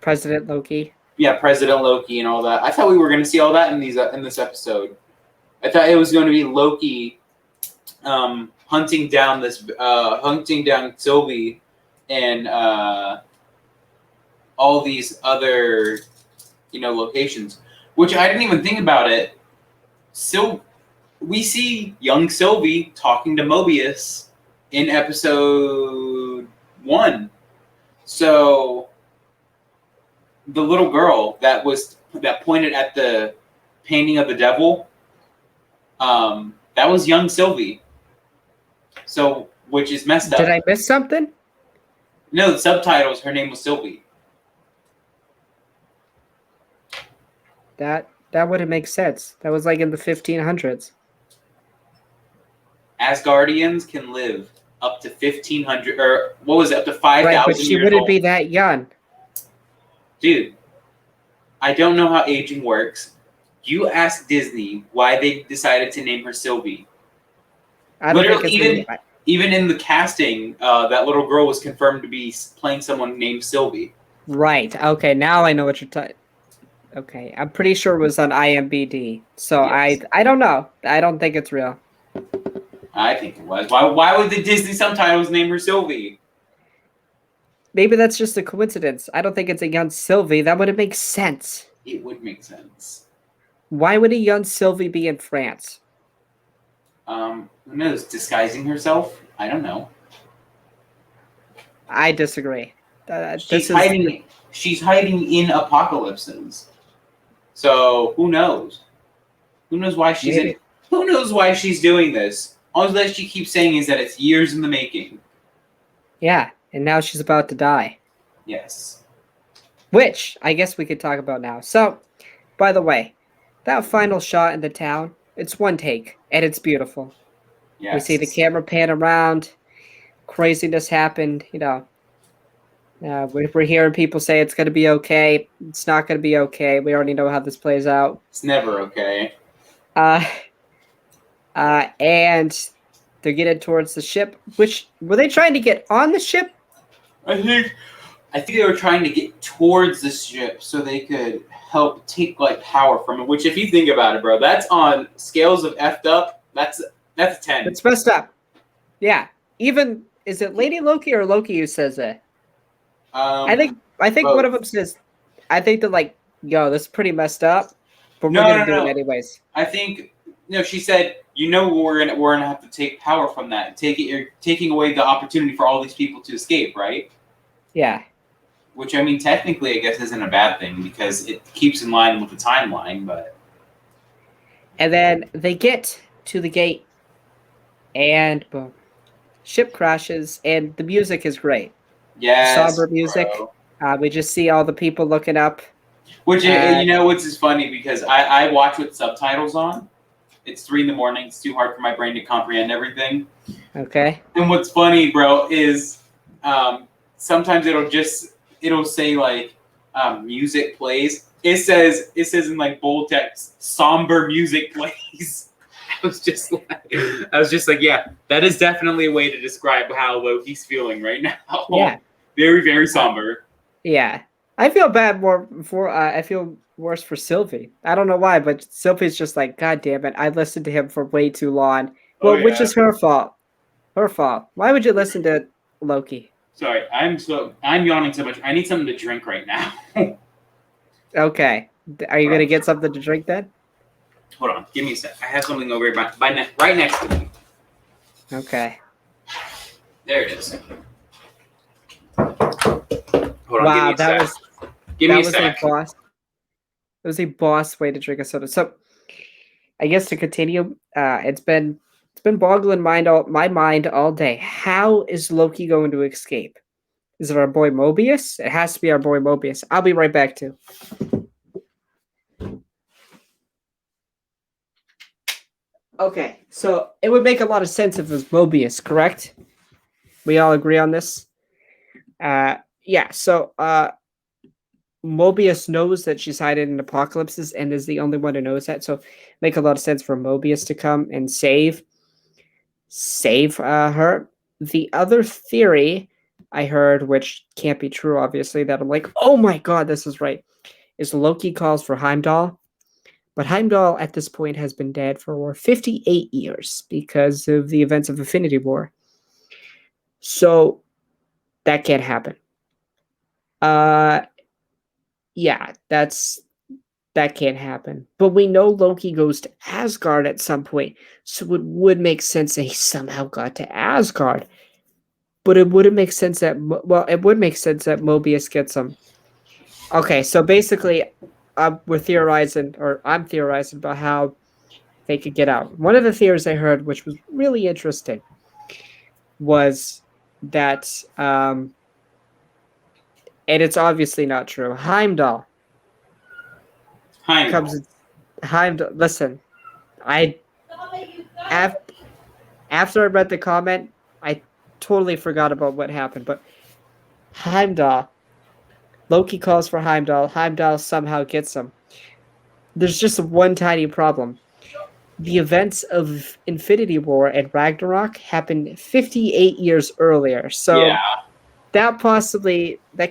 [SPEAKER 1] President Loki.
[SPEAKER 2] yeah, President Loki and all that. I thought we were going to see all that in this episode. I thought it was going to be Loki hunting down Sylvie and all these other locations, which I didn't even think about it. So we see young Sylvie talking to Mobius in episode 1. So the little girl that pointed at the painting of the devil, that was young Sylvie. So, which is messed up.
[SPEAKER 1] Did I miss something?
[SPEAKER 2] No, the subtitles, her name was Sylvie.
[SPEAKER 1] That wouldn't make sense. That was like in the 1500s.
[SPEAKER 2] Asgardians can live up to 1,500, or what was it, up to 5,000
[SPEAKER 1] Right, but she
[SPEAKER 2] years
[SPEAKER 1] wouldn't
[SPEAKER 2] old.
[SPEAKER 1] be that young.
[SPEAKER 2] Dude, I don't know how aging works. You ask Disney why they decided to name her Sylvie.
[SPEAKER 1] I don't think
[SPEAKER 2] Literally,
[SPEAKER 1] it's
[SPEAKER 2] even in the casting, that little girl was confirmed to be playing someone named Sylvie.
[SPEAKER 1] right. Okay, now I know what you're talking. Okay, I'm pretty sure it was on IMBD. So
[SPEAKER 2] Yes.
[SPEAKER 1] I don't know. I don't think it's real.
[SPEAKER 2] I think it was. Why would the Disney subtitles name her Sylvie?
[SPEAKER 1] Maybe that's just a coincidence. I don't think it's a young Sylvie. That wouldn't make sense.
[SPEAKER 2] It would make sense.
[SPEAKER 1] Why would a young Sylvie be in France?
[SPEAKER 2] Who knows? Disguising herself? I don't know.
[SPEAKER 1] I disagree.
[SPEAKER 2] She's hiding in apocalypses. So who knows? Who knows why Who knows why she's doing this? All that she keeps saying is that it's years in the making.
[SPEAKER 1] Yeah, and now she's about to die.
[SPEAKER 2] Yes.
[SPEAKER 1] Which I guess we could talk about now. So, by the way, that final shot in the town, it's one take, and it's beautiful.
[SPEAKER 2] Yes.
[SPEAKER 1] We see the camera pan around, craziness happened, we're hearing people say it's going to be okay. It's not going to be okay. We already know how this plays out.
[SPEAKER 2] It's never okay.
[SPEAKER 1] And they're getting towards the ship. Which were they trying to get on the ship?
[SPEAKER 2] I think they were trying to get towards the ship so they could help take power from it. Which, if you think about it, bro, that's on scales of effed up. That's a 10.
[SPEAKER 1] It's messed up. Yeah. Even is it Lady Loki or Loki who says it? I think
[SPEAKER 2] both.
[SPEAKER 1] one of them says. I think they're like, "Yo, this is pretty messed up," but we're gonna do it anyways.
[SPEAKER 2] I think she said, we're gonna have to take power from that. You're taking away the opportunity for all these people to escape, right?
[SPEAKER 1] Yeah.
[SPEAKER 2] Which, I mean, technically, I guess isn't a bad thing because it keeps in line with the timeline, but.
[SPEAKER 1] And then they get to the gate, and boom, ship crashes, and the music is great.
[SPEAKER 2] Yes,
[SPEAKER 1] Somber music. We just see all the people looking up.
[SPEAKER 2] Which, which is funny because I watch with subtitles on. It's 3 a.m. It's too hard for my brain to comprehend everything.
[SPEAKER 1] Okay.
[SPEAKER 2] And what's funny, bro, is sometimes it'll say music plays. It says in bold text, somber music plays. I was just like, yeah, that is definitely a way to describe how Loki's feeling right now.
[SPEAKER 1] Yeah.
[SPEAKER 2] Very, very somber.
[SPEAKER 1] Yeah. I feel bad more for. I feel worse for Sylvie. I don't know why, but Sylvie's just like, God damn it! I listened to him for way too long.
[SPEAKER 2] Oh
[SPEAKER 1] Well, which
[SPEAKER 2] yeah.
[SPEAKER 1] is her fault. Her fault. Why would you listen to Loki?
[SPEAKER 2] Sorry, I'm yawning so much. I need something to drink right now.
[SPEAKER 1] Okay. Are you
[SPEAKER 2] Hold
[SPEAKER 1] gonna
[SPEAKER 2] on.
[SPEAKER 1] get something to drink then?
[SPEAKER 2] Hold on. Give me a sec. I have something over right next to me.
[SPEAKER 1] Okay.
[SPEAKER 2] There it is. Hold on. Give me
[SPEAKER 1] Wow,
[SPEAKER 2] a sec. Give me
[SPEAKER 1] that
[SPEAKER 2] a
[SPEAKER 1] was a
[SPEAKER 2] sec.
[SPEAKER 1] boss. It was a boss way to drink a soda. So I guess to continue, it's been boggling my mind all day. How is Loki going to escape? Is it our boy Mobius? It has to be our boy Mobius. I'll be right back too. Okay, so it would make a lot of sense if it was Mobius, correct? We all agree on this. Yeah. So Mobius knows that she's hiding in apocalypses and is the only one who knows that. So make a lot of sense for Mobius to come and save her. The other theory I heard, which can't be true, obviously, that I'm like, oh my god, this is right, is Loki calls for Heimdall. But Heimdall at this point has been dead for over 58 years because of the events of Infinity War. So that can't happen. Uh yeah, that can't happen. But we know Loki goes to Asgard at some point. So it would make sense that he somehow got to Asgard. But it wouldn't make sense that it would make sense that Mobius gets him. Okay, so basically, we're theorizing, or I'm theorizing about how they could get out. One of the theories I heard, which was really interesting, was that, and it's obviously not true. Heimdall
[SPEAKER 2] Heimdall.
[SPEAKER 1] comes. Heimdall. Listen, I af- after I read the comment, I totally forgot about what happened. But Heimdall, Loki calls for Heimdall. Heimdall somehow gets him. There's just one tiny problem. The events of Infinity War and Ragnarok happened 58 years earlier.
[SPEAKER 2] Yeah.
[SPEAKER 1] So that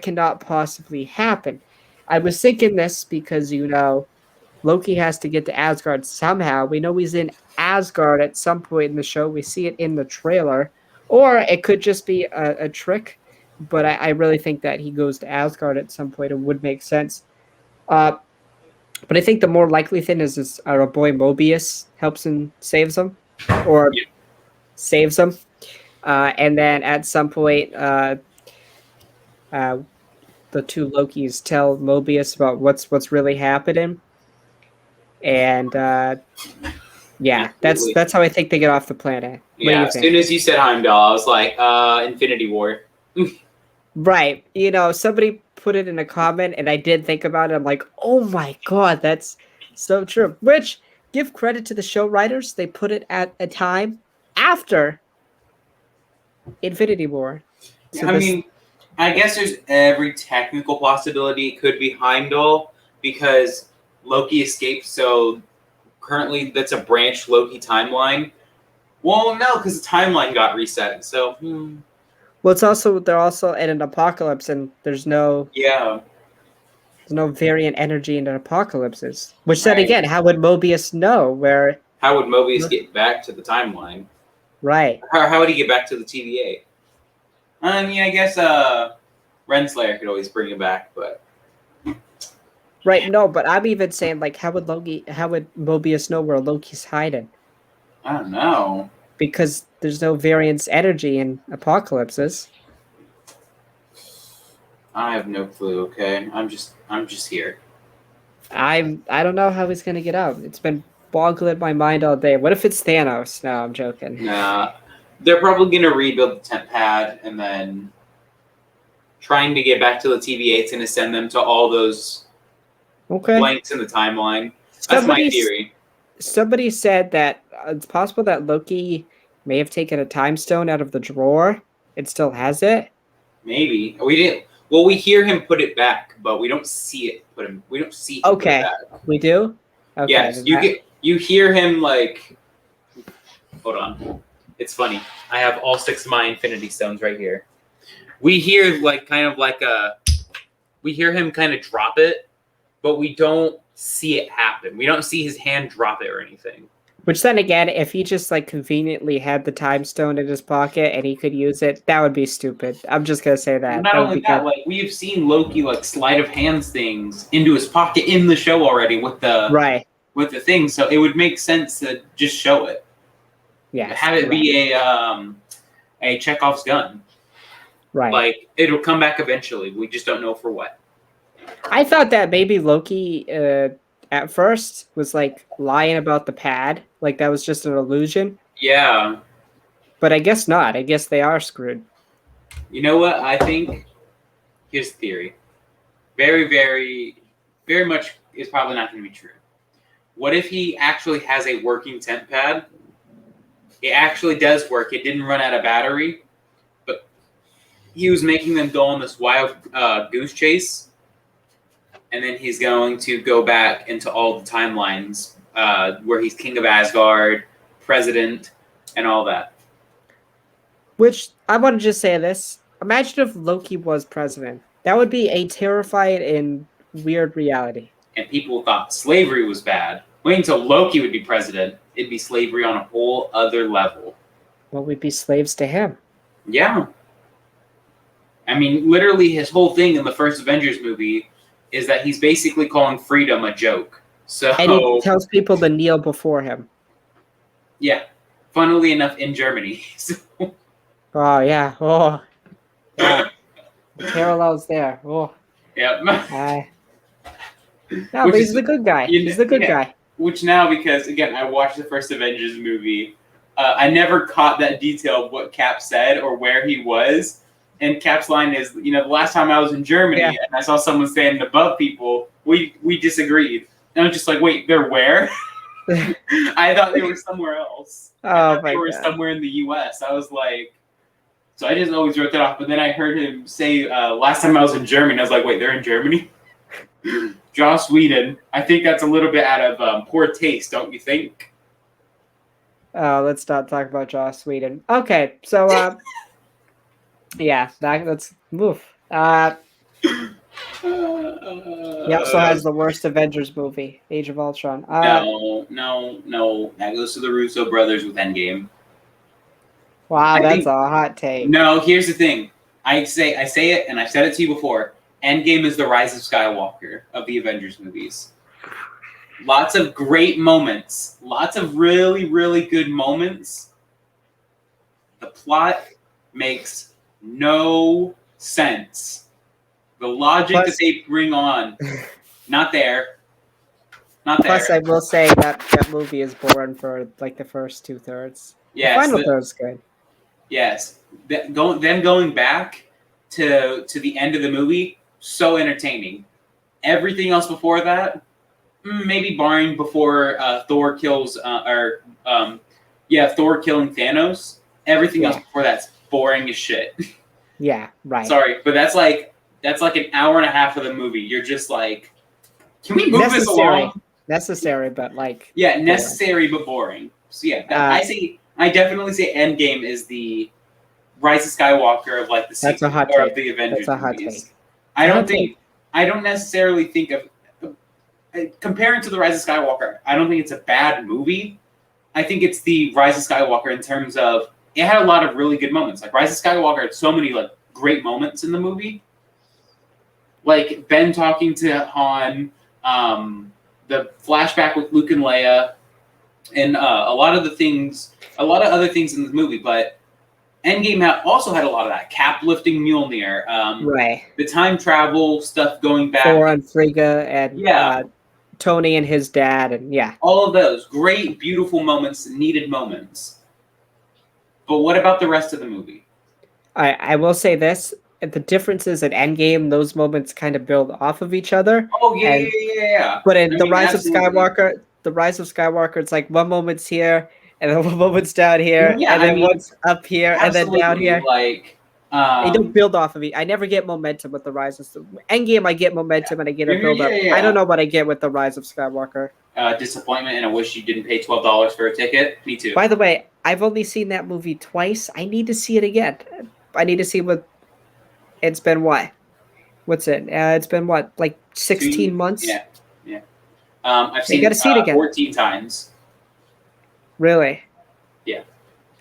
[SPEAKER 1] cannot possibly happen. I was thinking this because Loki has to get to Asgard somehow. We know he's in Asgard at some point in the show. We see it in the trailer, or it could just be a trick. But I really think that he goes to Asgard at some point. It would make sense. Uh, but I think the more likely thing is our boy Mobius helps and saves him, or
[SPEAKER 2] Yeah.
[SPEAKER 1] saves him, and then at some point, uh, the two Lokis tell Mobius about what's really happening, and yeah,
[SPEAKER 2] Absolutely.
[SPEAKER 1] that's how I think they get off the planet. What do
[SPEAKER 2] Yeah.
[SPEAKER 1] you
[SPEAKER 2] As soon
[SPEAKER 1] think?
[SPEAKER 2] as you said Heimdall, I was like, Infinity War.
[SPEAKER 1] Right, somebody put it in a comment, and I did think about it. I'm like, oh my god, that's so true. Which give credit to the show writers; they put it at a time after Infinity War. So
[SPEAKER 2] I
[SPEAKER 1] this
[SPEAKER 2] mean, I guess there's every technical possibility it could be Heimdall because Loki escaped. So currently, that's a branch Loki timeline. Well, no, because the timeline got reset. So
[SPEAKER 1] well, it's also they're also in an apocalypse, and
[SPEAKER 2] yeah,
[SPEAKER 1] there's no variant energy in an apocalypses. Which then
[SPEAKER 2] right.
[SPEAKER 1] again, how would Mobius know where?
[SPEAKER 2] How would Mobius get back to the timeline?
[SPEAKER 1] Right,
[SPEAKER 2] How would he get back to the TVA? I mean, I guess Renslayer could always bring him back, but
[SPEAKER 1] right. No, but I'm even saying like, how would Mobius know where Loki's hiding?
[SPEAKER 2] I don't know.
[SPEAKER 1] Because there's no variance energy in apocalypses.
[SPEAKER 2] I have no clue. Okay, I'm just here.
[SPEAKER 1] I don't know how he's gonna get out. It's been boggling my mind all day. What if it's Thanos? No, I'm joking.
[SPEAKER 2] Nah, they're probably gonna rebuild the temp pad and then trying to get back to the TVA. It's gonna send them to all those
[SPEAKER 1] Okay.
[SPEAKER 2] blanks in the timeline. That's my
[SPEAKER 1] Somebody
[SPEAKER 2] theory.
[SPEAKER 1] somebody said that it's possible that Loki may have taken a time stone out of the drawer. It still has it.
[SPEAKER 2] Maybe we didn't. Well, we hear him put it back, but we don't see it. We don't see him put it
[SPEAKER 1] Okay,
[SPEAKER 2] back.
[SPEAKER 1] we do. Okay,
[SPEAKER 2] Yes, you hear him like. Hold on, it's funny. I have all 6 of my Infinity Stones right here. We hear like kind of like a We hear him kind of drop it, but we don't see it happen. We don't see his hand drop it or anything.
[SPEAKER 1] Which then again, if he just like conveniently had the time stone in his pocket and he could use it, that would be stupid. I'm just gonna say
[SPEAKER 2] Well,
[SPEAKER 1] that.
[SPEAKER 2] not
[SPEAKER 1] That would
[SPEAKER 2] only
[SPEAKER 1] be
[SPEAKER 2] that,
[SPEAKER 1] good.
[SPEAKER 2] like we have seen Loki like sleight of hands things into his pocket in the show already with
[SPEAKER 1] Right.
[SPEAKER 2] the thing, so it would make sense to just show it.
[SPEAKER 1] Yes.
[SPEAKER 2] Have it
[SPEAKER 1] Right.
[SPEAKER 2] be a Chekhov's gun.
[SPEAKER 1] Right.
[SPEAKER 2] Like it'll come back eventually. We just don't know for what.
[SPEAKER 1] I thought that maybe Loki at first was like lying about the pad, like that was just an illusion.
[SPEAKER 2] Yeah.
[SPEAKER 1] But I guess not. I guess they are screwed.
[SPEAKER 2] You know what? I think here's the theory. Very, very, very much is probably not going to be true. What if he actually has a working temp pad? It actually does work. It didn't run out of battery, but he was making them go on this wild goose chase, and then he's going to go back into all the timelines where he's king of Asgard, president, and all that.
[SPEAKER 1] Which I want to just say this. Imagine if Loki was president. That would be a terrifying and weird reality.
[SPEAKER 2] And people thought slavery was bad. Wait until Loki would be president. It'd be slavery on a whole other level.
[SPEAKER 1] Well, we'd be slaves to him.
[SPEAKER 2] Yeah. I mean, literally his whole thing in the first Avengers movie is that he's basically calling freedom a joke. So,
[SPEAKER 1] And he tells people to kneel before him.
[SPEAKER 2] yeah. Funnily enough, in Germany. So,
[SPEAKER 1] Oh, yeah. Oh, yeah. The parallels there. Oh,
[SPEAKER 2] yeah.
[SPEAKER 1] no, but he's the good guy. He's the good guy.
[SPEAKER 2] Which now, because, again, I watched the first Avengers movie, I never caught that detail of what Cap said or where he was. And Cap's line is, the last time I was in Germany and I saw someone standing above people, we disagreed. And I was just like, wait, they're where? I thought they were somewhere else. They were somewhere in the U.S. I was like, so I just always wrote that off. But then I heard him say, last time I was in Germany, I was like, wait, they're in Germany? Joss Whedon. I think that's a little bit out of poor taste, don't you think?
[SPEAKER 1] Let's not talk about Joss Whedon. Okay, so yeah, let's move. He also has the worst Avengers movie, Age of Ultron.
[SPEAKER 2] No. That goes to the Russo brothers with Endgame.
[SPEAKER 1] Wow, that's a hot take.
[SPEAKER 2] No, here's the thing. I say it, and I've said it to you before. Endgame is the Rise of Skywalker of the Avengers movies. Lots of great moments. Lots of really, really good moments. The plot makes no sense. The logic that they bring on, not there. Not there.
[SPEAKER 1] Plus, I will say that movie is boring for like the first 2/3.
[SPEAKER 2] Yes,
[SPEAKER 1] the final third's good.
[SPEAKER 2] Yes, going back to the end of the movie, so entertaining. Everything else before that, maybe barring before Thor kills Thor killing Thanos. Everything else before that's boring as shit.
[SPEAKER 1] Yeah, right.
[SPEAKER 2] Sorry, but that's like an hour and a half of the movie. You're just like, can we move this along?
[SPEAKER 1] Necessary, but like
[SPEAKER 2] necessary but boring. So yeah, I definitely say Endgame is the Rise of Skywalker of like the sequel of the Avengers
[SPEAKER 1] That's a hot
[SPEAKER 2] movies.
[SPEAKER 1] take.
[SPEAKER 2] I don't necessarily think of comparing to the Rise of Skywalker. I don't think it's a bad movie. I think it's the Rise of Skywalker in terms of it had a lot of really good moments. Like Rise of Skywalker had so many like great moments in the movie. Like Ben talking to Han, the flashback with Luke and Leia, and a lot of other things in the movie. But Endgame also had a lot of that. Cap lifting Mjolnir,
[SPEAKER 1] right?
[SPEAKER 2] The time travel stuff going back.
[SPEAKER 1] Thor and Frigga, and Tony and his dad, and
[SPEAKER 2] all of those great, beautiful moments, needed moments. But what about the rest of the movie?
[SPEAKER 1] I will say this. The differences in Endgame, those moments kind of build off of each other.
[SPEAKER 2] Oh, yeah.
[SPEAKER 1] But in Rise of Skywalker, it's like one moment's here, and then one moment's down here, and then one's up here, and then down here.
[SPEAKER 2] Like,
[SPEAKER 1] they don't build off of it. I never get momentum with the Rise of Endgame. I get momentum and I get a build up. I don't know what I get with the Rise of Skywalker.
[SPEAKER 2] Disappointment, and I wish you didn't pay $12 for a ticket. Me too.
[SPEAKER 1] By the way, I've only seen that movie twice. I need to see it again. I need to see what it's been. What? What's it? It's been what, like 16 months?
[SPEAKER 2] Yeah, yeah. I've
[SPEAKER 1] You
[SPEAKER 2] seen
[SPEAKER 1] got to
[SPEAKER 2] it
[SPEAKER 1] see it again.
[SPEAKER 2] 14 times.
[SPEAKER 1] Really?
[SPEAKER 2] Yeah.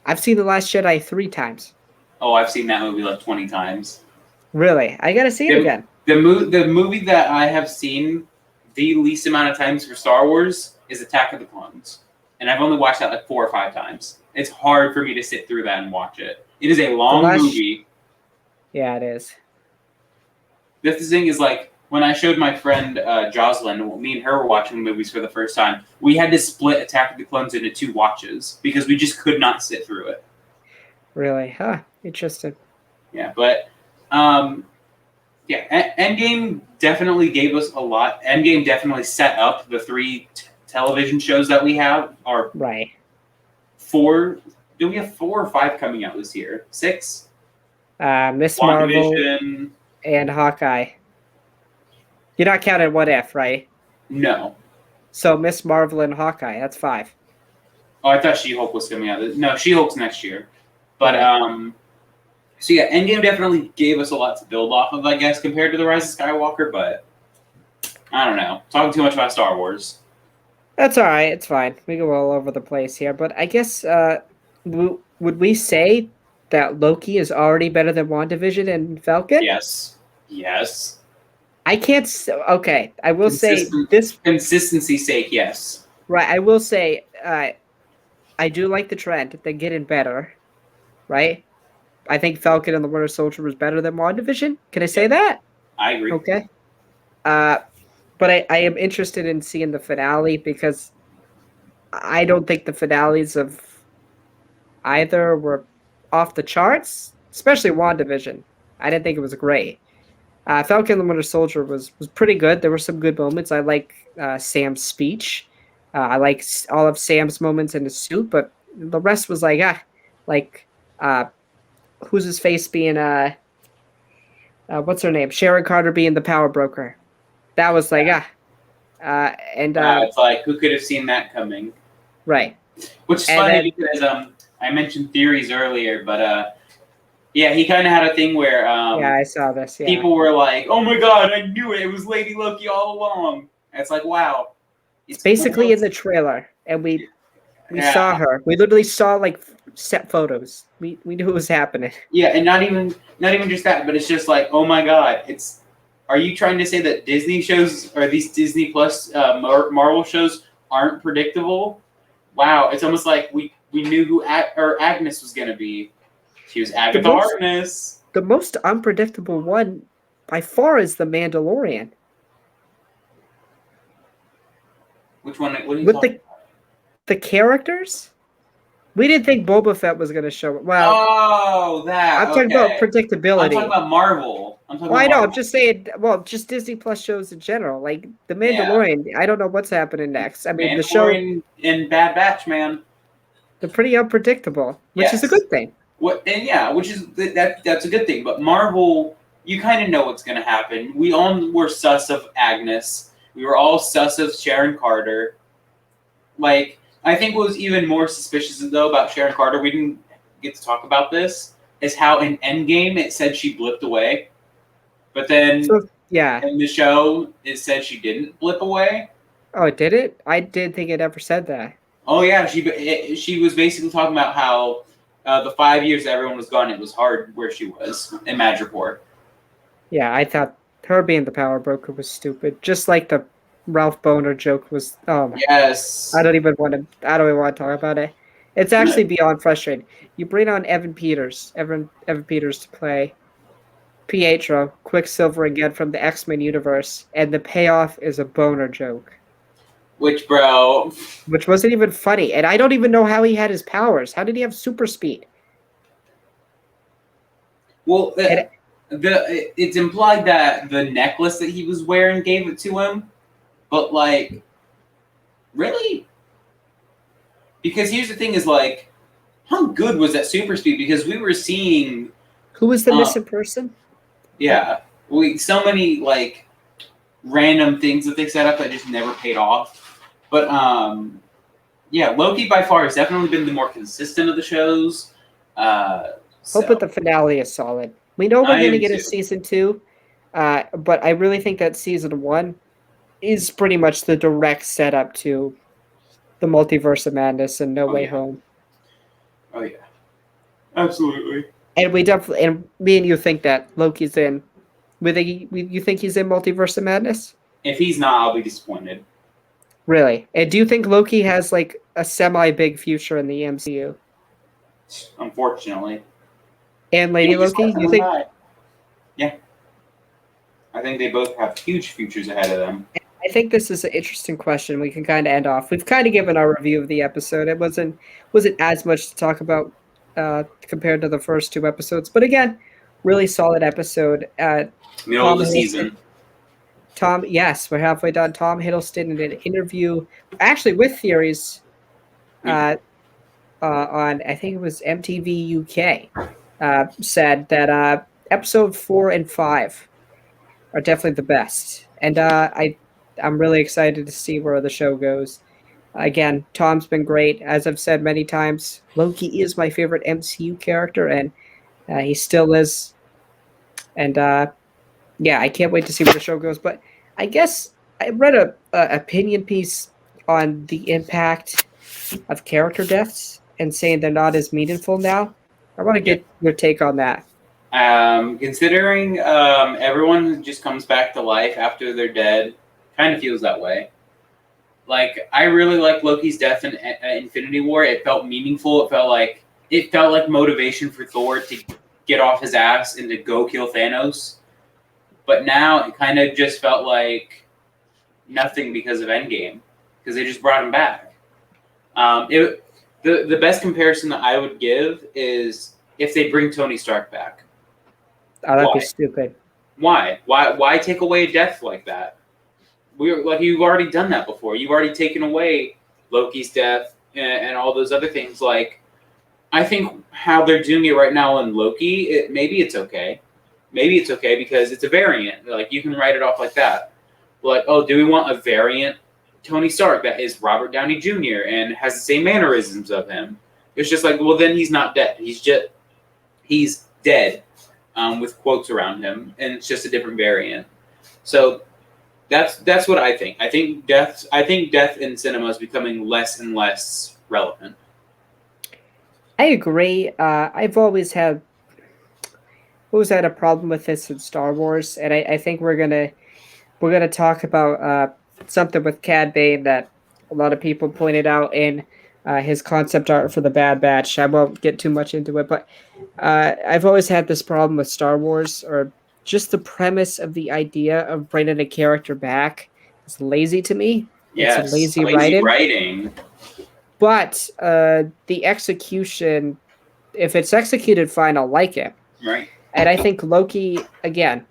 [SPEAKER 1] I've seen The Last Jedi 3 times.
[SPEAKER 2] Oh, I've seen that movie like 20 times.
[SPEAKER 1] Really? I got to see it
[SPEAKER 2] The,
[SPEAKER 1] again.
[SPEAKER 2] the movie that I have seen the least amount of times for Star Wars is Attack of the Clones. And I've only watched that like 4 or 5 times. It's hard for me to sit through that and watch it. It is a
[SPEAKER 1] The
[SPEAKER 2] long
[SPEAKER 1] last,
[SPEAKER 2] movie.
[SPEAKER 1] yeah, it is.
[SPEAKER 2] The thing is, like, when I showed my friend Jocelyn, me and her were watching the movies for the first time, we had to split Attack of the Clones into 2 watches because we just could not sit through it.
[SPEAKER 1] Really? Huh. Interesting.
[SPEAKER 2] Yeah, but yeah, Endgame definitely gave us a lot. Endgame definitely set up the three television shows that we have. Or
[SPEAKER 1] Right.
[SPEAKER 2] 4? Do we have 4 or 5 coming out this year? 6?
[SPEAKER 1] Miss Marvel
[SPEAKER 2] WandaVision?
[SPEAKER 1] and Hawkeye. You're not counting What If, right?
[SPEAKER 2] No.
[SPEAKER 1] So Miss Marvel and Hawkeye, that's 5.
[SPEAKER 2] Oh, I thought She-Hulk was coming out. No, She-Hulk's next year. But
[SPEAKER 1] Right.
[SPEAKER 2] so yeah, Endgame definitely gave us a lot to build off of, I guess, compared to The Rise of Skywalker. But I don't know. Talking too much about Star Wars.
[SPEAKER 1] That's all right. It's fine. We go all over the place here, but I guess would we say that Loki is already better than WandaVision and Falcon?
[SPEAKER 2] Yes. Yes.
[SPEAKER 1] I can't. Okay, I will say this.
[SPEAKER 2] Consistency sake, yes.
[SPEAKER 1] Right, I will say I do like the trend. They're getting better. Right. I think Falcon and the Winter Soldier was better than WandaVision. Can I say
[SPEAKER 2] Yep,
[SPEAKER 1] that?
[SPEAKER 2] I agree.
[SPEAKER 1] Okay. Uh, but I am interested in seeing the finale because I don't think the finales of either were off the charts, especially WandaVision. I didn't think it was great. Falcon and the Winter Soldier was pretty good. There were some good moments. I like Sam's speech. I like all of Sam's moments in the suit, but the rest was like uh, who's his face being what's her name? Sharon Carter being the power broker. That was like and
[SPEAKER 2] It's like, who could have seen that coming?
[SPEAKER 1] right.
[SPEAKER 2] Which is
[SPEAKER 1] And
[SPEAKER 2] funny
[SPEAKER 1] then
[SPEAKER 2] because I mentioned theories earlier, but yeah, he kind of had a thing where
[SPEAKER 1] yeah, I saw this. Yeah,
[SPEAKER 2] people were like, "Oh my god, I knew it! It was Lady Loki all along." And it's like, wow,
[SPEAKER 1] it's
[SPEAKER 2] it's
[SPEAKER 1] basically in
[SPEAKER 2] almost
[SPEAKER 1] the trailer, and we
[SPEAKER 2] yeah,
[SPEAKER 1] saw her. We literally saw like set photos. We knew it was happening.
[SPEAKER 2] yeah, and not even just that, but it's just like, oh my god, it's. Are you trying to say that Disney shows or these Disney Plus Marvel shows aren't predictable? Wow, it's almost like we knew who Agnes was gonna be. She was
[SPEAKER 1] The
[SPEAKER 2] Agatha
[SPEAKER 1] most
[SPEAKER 2] Harkness.
[SPEAKER 1] the most unpredictable one by far is the Mandalorian.
[SPEAKER 2] Which one? What are you
[SPEAKER 1] With
[SPEAKER 2] talking?
[SPEAKER 1] the characters, we didn't think Boba Fett was going to show up. Well,
[SPEAKER 2] Oh, that
[SPEAKER 1] I'm talking about
[SPEAKER 2] okay. I'm talking
[SPEAKER 1] predictability.
[SPEAKER 2] about Marvel. I'm talking
[SPEAKER 1] Well,
[SPEAKER 2] about
[SPEAKER 1] I know. I'm
[SPEAKER 2] Marvel.
[SPEAKER 1] just saying. Well, just Disney Plus shows in general, like the
[SPEAKER 2] Yeah,
[SPEAKER 1] Mandalorian. I don't know what's happening next. I mean, the show
[SPEAKER 2] Mandalorian and Bad Batch, man.
[SPEAKER 1] they're pretty unpredictable, which is a
[SPEAKER 2] Yes.
[SPEAKER 1] good thing.
[SPEAKER 2] What? And yeah, which is that's a good thing. But Marvel, you kind of know what's going to happen. We all were sus of Agnes. We were all sus of Sharon Carter. Like, I think what was even more suspicious though about Sharon Carter, we didn't get to talk about this, is how in Endgame it said she blipped away, but then
[SPEAKER 1] So yeah.
[SPEAKER 2] in the show it said she didn't blip away.
[SPEAKER 1] Oh, it did it? I didn't think it ever said that.
[SPEAKER 2] Oh yeah, she was basically talking about how the 5 years that everyone was gone, it was hard where she was in Madripoor.
[SPEAKER 1] Yeah, I thought her being the power broker was stupid. Just like the Ralph Boner joke was. Oh my!
[SPEAKER 2] Yes.
[SPEAKER 1] I don't even want to. I don't even want to talk about it. It's actually beyond frustrating. You bring on Evan Peters to play Pietro, Quicksilver again from the X-Men universe, and the payoff is a boner joke,
[SPEAKER 2] Which, bro?
[SPEAKER 1] which wasn't even funny. And I don't even know how he had his powers. How did he have super speed?
[SPEAKER 2] Well,
[SPEAKER 1] And
[SPEAKER 2] it's implied that the necklace that he was wearing gave it to him, but like, really? Because here's the thing: is like, how good was that super speed? Because we were seeing,
[SPEAKER 1] who was the
[SPEAKER 2] um,
[SPEAKER 1] missing person?
[SPEAKER 2] yeah, so many like random things that they set up that just never paid off. But yeah, Loki by far has definitely been the more consistent of the shows.
[SPEAKER 1] Hope
[SPEAKER 2] So
[SPEAKER 1] that the finale is solid. We know we're
[SPEAKER 2] I
[SPEAKER 1] going to
[SPEAKER 2] am
[SPEAKER 1] get a
[SPEAKER 2] too.
[SPEAKER 1] season 2. But I really think that season one is pretty much the direct setup to the Multiverse of Madness and No
[SPEAKER 2] Oh
[SPEAKER 1] Way
[SPEAKER 2] yeah.
[SPEAKER 1] Home.
[SPEAKER 2] Oh yeah. Absolutely.
[SPEAKER 1] And we definitely, and me and you think that Loki's in. You think he's in Multiverse of Madness?
[SPEAKER 2] If he's not, I'll be disappointed.
[SPEAKER 1] Really? And do you think Loki has like a semi big future in the MCU?
[SPEAKER 2] Unfortunately.
[SPEAKER 1] And
[SPEAKER 2] Yeah,
[SPEAKER 1] Lady
[SPEAKER 2] we just
[SPEAKER 1] Loki,
[SPEAKER 2] let
[SPEAKER 1] you
[SPEAKER 2] them
[SPEAKER 1] think?
[SPEAKER 2] die. Yeah. I think they both have huge futures ahead of them.
[SPEAKER 1] I think this is an interesting question. We can kind of end off. We've kind of given our review of the episode. It wasn't as much to talk about compared to the first two episodes, but again, really solid episode.
[SPEAKER 2] Middle of
[SPEAKER 1] Tom
[SPEAKER 2] the
[SPEAKER 1] Hiddleston.
[SPEAKER 2] season.
[SPEAKER 1] Yes, we're halfway done. Tom Hiddleston in an interview, actually with Theories,
[SPEAKER 2] Yeah.
[SPEAKER 1] uh, on I think it was MTV UK, said that episode 4 and 5 are definitely the best, and I'm really excited to see where the show goes. Again, Tom's been great, as I've said many times. Loki is my favorite MCU character, and he still is. And yeah, I can't wait to see where the show goes. But I guess I read a opinion piece on the impact of character deaths and saying they're not as meaningful now. I want to
[SPEAKER 2] Yeah.
[SPEAKER 1] get your take on that.
[SPEAKER 2] Considering everyone just comes back to life after they're dead, kind of feels that way. Like I really like Loki's death in Infinity War. It felt meaningful. It felt like motivation for Thor to get off his ass and to go kill Thanos. But now it kind of just felt like nothing because of Endgame, because they just brought him back. The best comparison that I would give is if they bring Tony Stark back.
[SPEAKER 1] Oh, that'd be
[SPEAKER 2] Why?
[SPEAKER 1] stupid.
[SPEAKER 2] Why? Why take away a death like that? We're like you've already done that before. You've already taken away Loki's death and all those other things. Like I think how they're doing it right now in Loki, maybe it's okay. Maybe it's okay because it's a variant. Like you can write it off like that. Like, oh, do we want a variant Tony Stark that is Robert Downey Jr. and has the same mannerisms of him? It's just like, well, then he's not dead. He's dead with quotes around him, and it's just a different variant. So that's what I think. I think death in cinema is becoming less and less relevant.
[SPEAKER 1] I agree. I've always had a problem with this in Star Wars, and I think we're gonna talk about something with Cad Bane that a lot of people pointed out in his concept art for the Bad Batch. I won't get too much into it, but I've always had this problem with Star Wars, or just the premise of the idea of bringing a character back. It's lazy to me. It's
[SPEAKER 2] Yes,
[SPEAKER 1] lazy
[SPEAKER 2] lazy
[SPEAKER 1] writing,
[SPEAKER 2] writing.
[SPEAKER 1] but the execution, if it's executed fine, I'll like it.
[SPEAKER 2] Right.
[SPEAKER 1] And I think Loki again.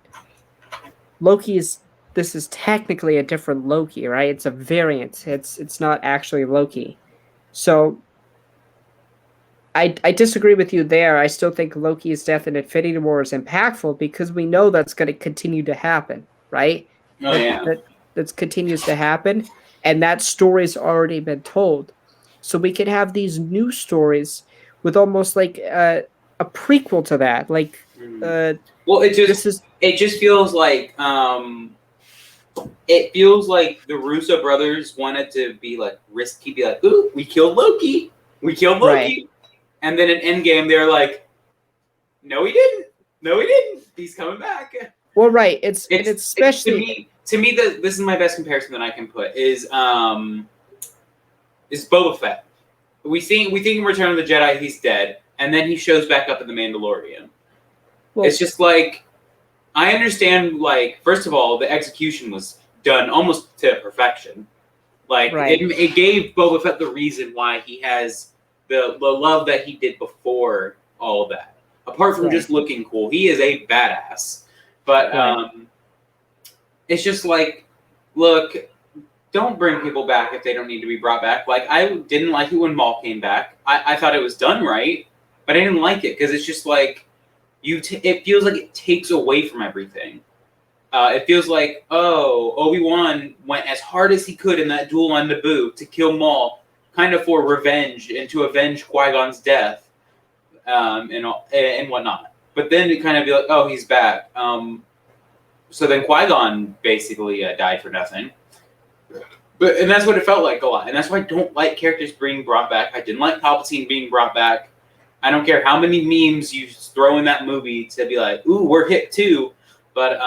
[SPEAKER 1] Loki is this is technically a different Loki, right? It's a variant. It's not actually Loki. So I disagree with you there. I still think Loki's death in Infinity War is impactful because we know that's going to continue to happen, right?
[SPEAKER 2] Oh
[SPEAKER 1] That
[SPEAKER 2] yeah.
[SPEAKER 1] that continues to happen, and that story's already been told. So we can have these new stories with almost like a prequel to that. Like
[SPEAKER 2] Mhm.
[SPEAKER 1] uh,
[SPEAKER 2] Well,
[SPEAKER 1] this is
[SPEAKER 2] it just feels like it feels like the Russo brothers wanted to be like risky, be like, ooh, we killed
[SPEAKER 1] right.
[SPEAKER 2] Loki, and then in Endgame they're like, no, he didn't, he's coming back.
[SPEAKER 1] Well, right. It's
[SPEAKER 2] It's
[SPEAKER 1] especially
[SPEAKER 2] to me this is my best comparison that I can put is Boba Fett. We think in Return of the Jedi he's dead, and then he shows back up in the Mandalorian.
[SPEAKER 1] well,
[SPEAKER 2] It's just like I understand. Like first of all, the execution was done almost to perfection. Like
[SPEAKER 1] right,
[SPEAKER 2] it gave Boba Fett the reason why he has the love that he did before all of that. Apart from
[SPEAKER 1] right,
[SPEAKER 2] just looking cool, he is a badass. But
[SPEAKER 1] right.
[SPEAKER 2] it's just like, look, don't bring people back if they don't need to be brought back. Like I didn't like it when Maul came back. I thought it was done right, but I didn't like it because it's just like it feels like it takes away from everything. It feels like, oh, Obi-Wan went as hard as he could in that duel on Naboo to kill Maul, kind of for revenge and to avenge Qui-Gon's death, and whatnot. But then it kind of be like, oh, he's back. So then Qui-Gon basically died for nothing. And that's what it felt like a lot. And that's why I don't like characters being brought back. I didn't like Palpatine being brought back. I don't care how many memes you throw in that movie to be like, ooh, we're hip too. But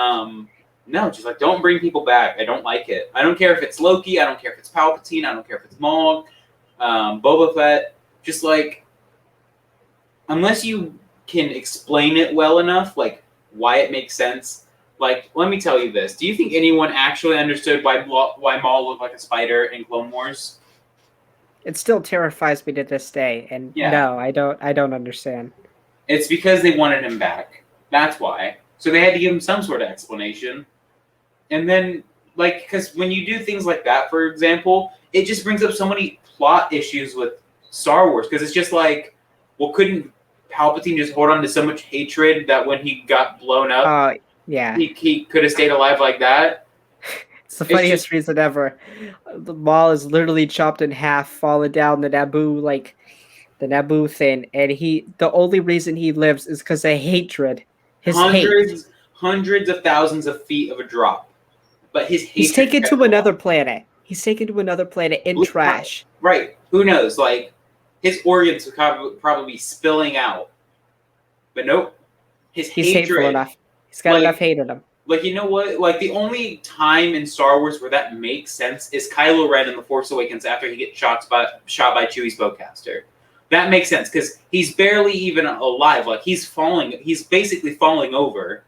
[SPEAKER 2] no, just like don't bring people back. I don't like it. I don't care if it's Loki. I don't care if it's Palpatine. I don't care if it's Maul, Boba Fett. Just like, unless you can explain it well enough, like why it makes sense. Like, let me tell you this. Do you think anyone actually understood why Maul looked like a spider in Clone Wars?
[SPEAKER 1] It still terrifies me to this day, and
[SPEAKER 2] Yeah.
[SPEAKER 1] no, I don't understand.
[SPEAKER 2] It's because they wanted him back. That's why. So they had to give him some sort of explanation. And then, like, because when you do things like that, for example, it just brings up so many plot issues with Star Wars. Because it's just like, well, couldn't Palpatine just hold on to so much hatred that when he got blown up,
[SPEAKER 1] Yeah.
[SPEAKER 2] he could have stayed alive like that?
[SPEAKER 1] It's the funniest reason ever. The Maul is literally chopped in half, falling down the Naboo thing, and the only reason he lives is because of hatred. His hate.
[SPEAKER 2] Hundreds of thousands of feet of a drop. But his hatred.
[SPEAKER 1] He's taken to another planet. He's taken to another planet in trash.
[SPEAKER 2] Right. Who knows? Like, his organs would probably be spilling out. But nope. He's
[SPEAKER 1] hateful enough. He's got enough hate in him.
[SPEAKER 2] Like, you know what? Like, the only time in Star Wars where that makes sense is Kylo Ren in The Force Awakens after he gets shot by Chewie's bowcaster. That makes sense, because he's barely even alive. Like, he's basically falling over,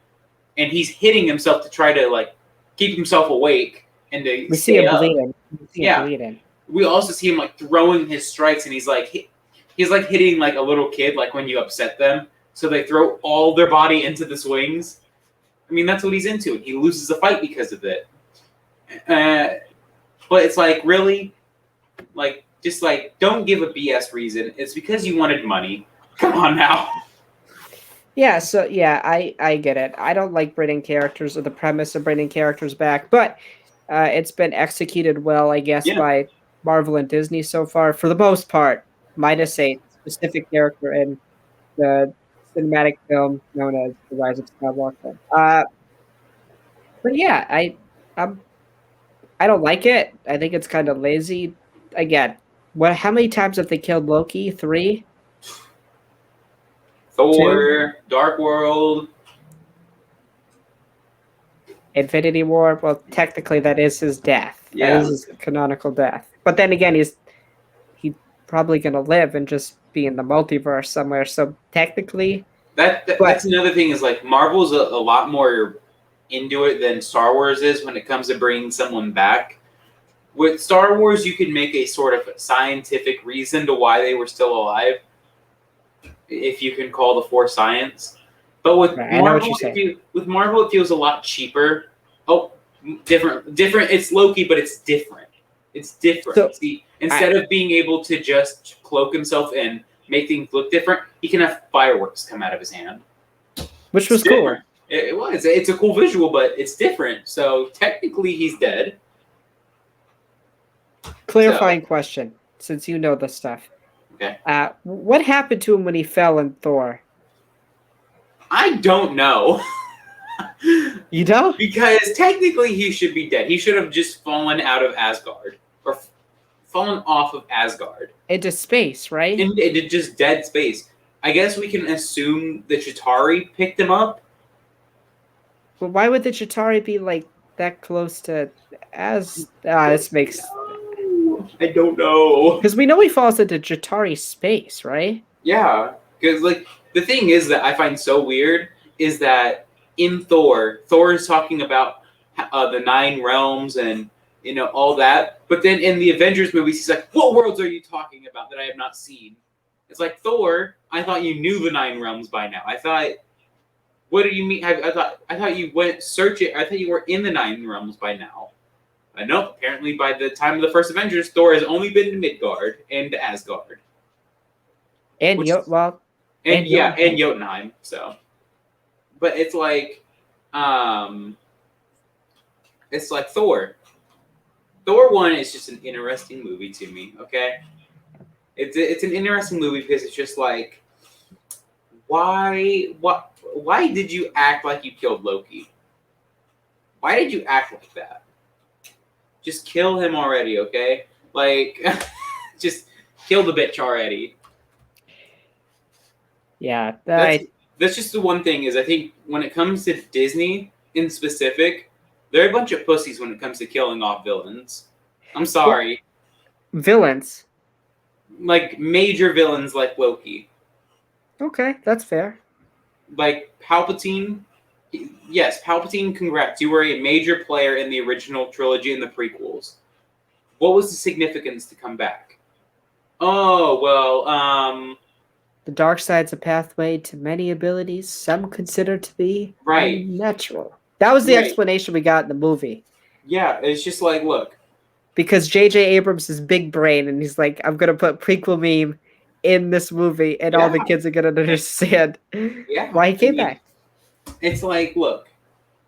[SPEAKER 2] and he's hitting himself to try to, like, keep himself awake and to
[SPEAKER 1] we see him bleeding.
[SPEAKER 2] We also see him, like, throwing his strikes, and he's like hitting, like, a little kid, like, when you upset them. So they throw all their body into the swings. I mean, that's what he's into. He loses a fight because of it. But it's like, really? Like, just like, don't give a BS reason. It's because you wanted money. Come on now.
[SPEAKER 1] Yeah, so yeah, I get it. I don't like bringing characters or the premise of bringing characters back, but it's been executed well, I guess, by Marvel and Disney so far, for the most part, minus a specific character in the cinematic film known as The Rise of Skywalker. But yeah, I don't like it. I think it's kind of lazy. Again, how many times have they killed Loki? 3?
[SPEAKER 2] Thor, 2? Dark World,
[SPEAKER 1] Infinity War. Well, technically, that is his death.
[SPEAKER 2] Yeah.
[SPEAKER 1] That is his canonical death. But then again, he's probably going to live and just be in the multiverse somewhere. So technically,
[SPEAKER 2] that's another thing is like Marvel's a lot more into it than Star Wars is when it comes to bringing someone back. With Star Wars, you can make a sort of scientific reason to why they were still alive, if you can call the Force science. But with Marvel, it feels a lot cheaper. Oh, different. It's Loki, but it's different. It's different.
[SPEAKER 1] So,
[SPEAKER 2] see, instead of being able to just cloak himself and make things look different, he can have fireworks come out of his hand.
[SPEAKER 1] Which was cool.
[SPEAKER 2] It was. It's a cool visual, but it's different. So technically, he's dead.
[SPEAKER 1] Clarifying question, since you know this stuff.
[SPEAKER 2] Okay.
[SPEAKER 1] What happened to him when he fell in Thor?
[SPEAKER 2] I don't know.
[SPEAKER 1] You don't?
[SPEAKER 2] Because technically he should be dead. He should have just fallen out of Asgard. Or fallen off of Asgard.
[SPEAKER 1] Into space, right?
[SPEAKER 2] Into just dead space. I guess we can assume the Chitauri picked him up.
[SPEAKER 1] But why would the Chitauri be like that close to this makes...
[SPEAKER 2] I don't know.
[SPEAKER 1] Because we know he falls into Chitauri space, right?
[SPEAKER 2] Yeah. Because, like, the thing is that I find so weird is that in Thor is talking about the 9 realms and, you know, all that. But then in the Avengers movies, he's like, what worlds are you talking about that I have not seen? It's like, Thor, I thought you knew the 9 realms by now. I thought, what do you mean? I thought you went search it. I thought you were in the 9 realms by now. I know, apparently by the time of the first Avengers, Thor has only been to Midgard and to Asgard.
[SPEAKER 1] And
[SPEAKER 2] Jotunheim. So, but it's like Thor. Thor 1 is just an interesting movie to me. Okay, it's an interesting movie because it's just like, why did you act like you killed Loki? Why did you act like that? Just kill him already, okay? Like, just kill the bitch already.
[SPEAKER 1] Yeah,
[SPEAKER 2] That's just the one thing is I think when it comes to Disney in specific, they're a bunch of pussies when it comes to killing off villains. I'm sorry.
[SPEAKER 1] villains.
[SPEAKER 2] Like major villains like Loki.
[SPEAKER 1] Okay, that's fair.
[SPEAKER 2] Like Palpatine. Yes, Palpatine, congrats. You were a major player in the original trilogy and the prequels. What was the significance to come back? Oh, well,
[SPEAKER 1] The dark side's a pathway to many abilities some consider to be
[SPEAKER 2] right.
[SPEAKER 1] unnatural. That was the
[SPEAKER 2] Right.
[SPEAKER 1] explanation we got in the movie.
[SPEAKER 2] Yeah, it's just like, look.
[SPEAKER 1] Because J.J. Abrams is big brain, and he's like, I'm going to put prequel meme in this movie, and all
[SPEAKER 2] Yeah.
[SPEAKER 1] the kids are going to understand
[SPEAKER 2] Yeah.
[SPEAKER 1] why he came back.
[SPEAKER 2] It's like, look,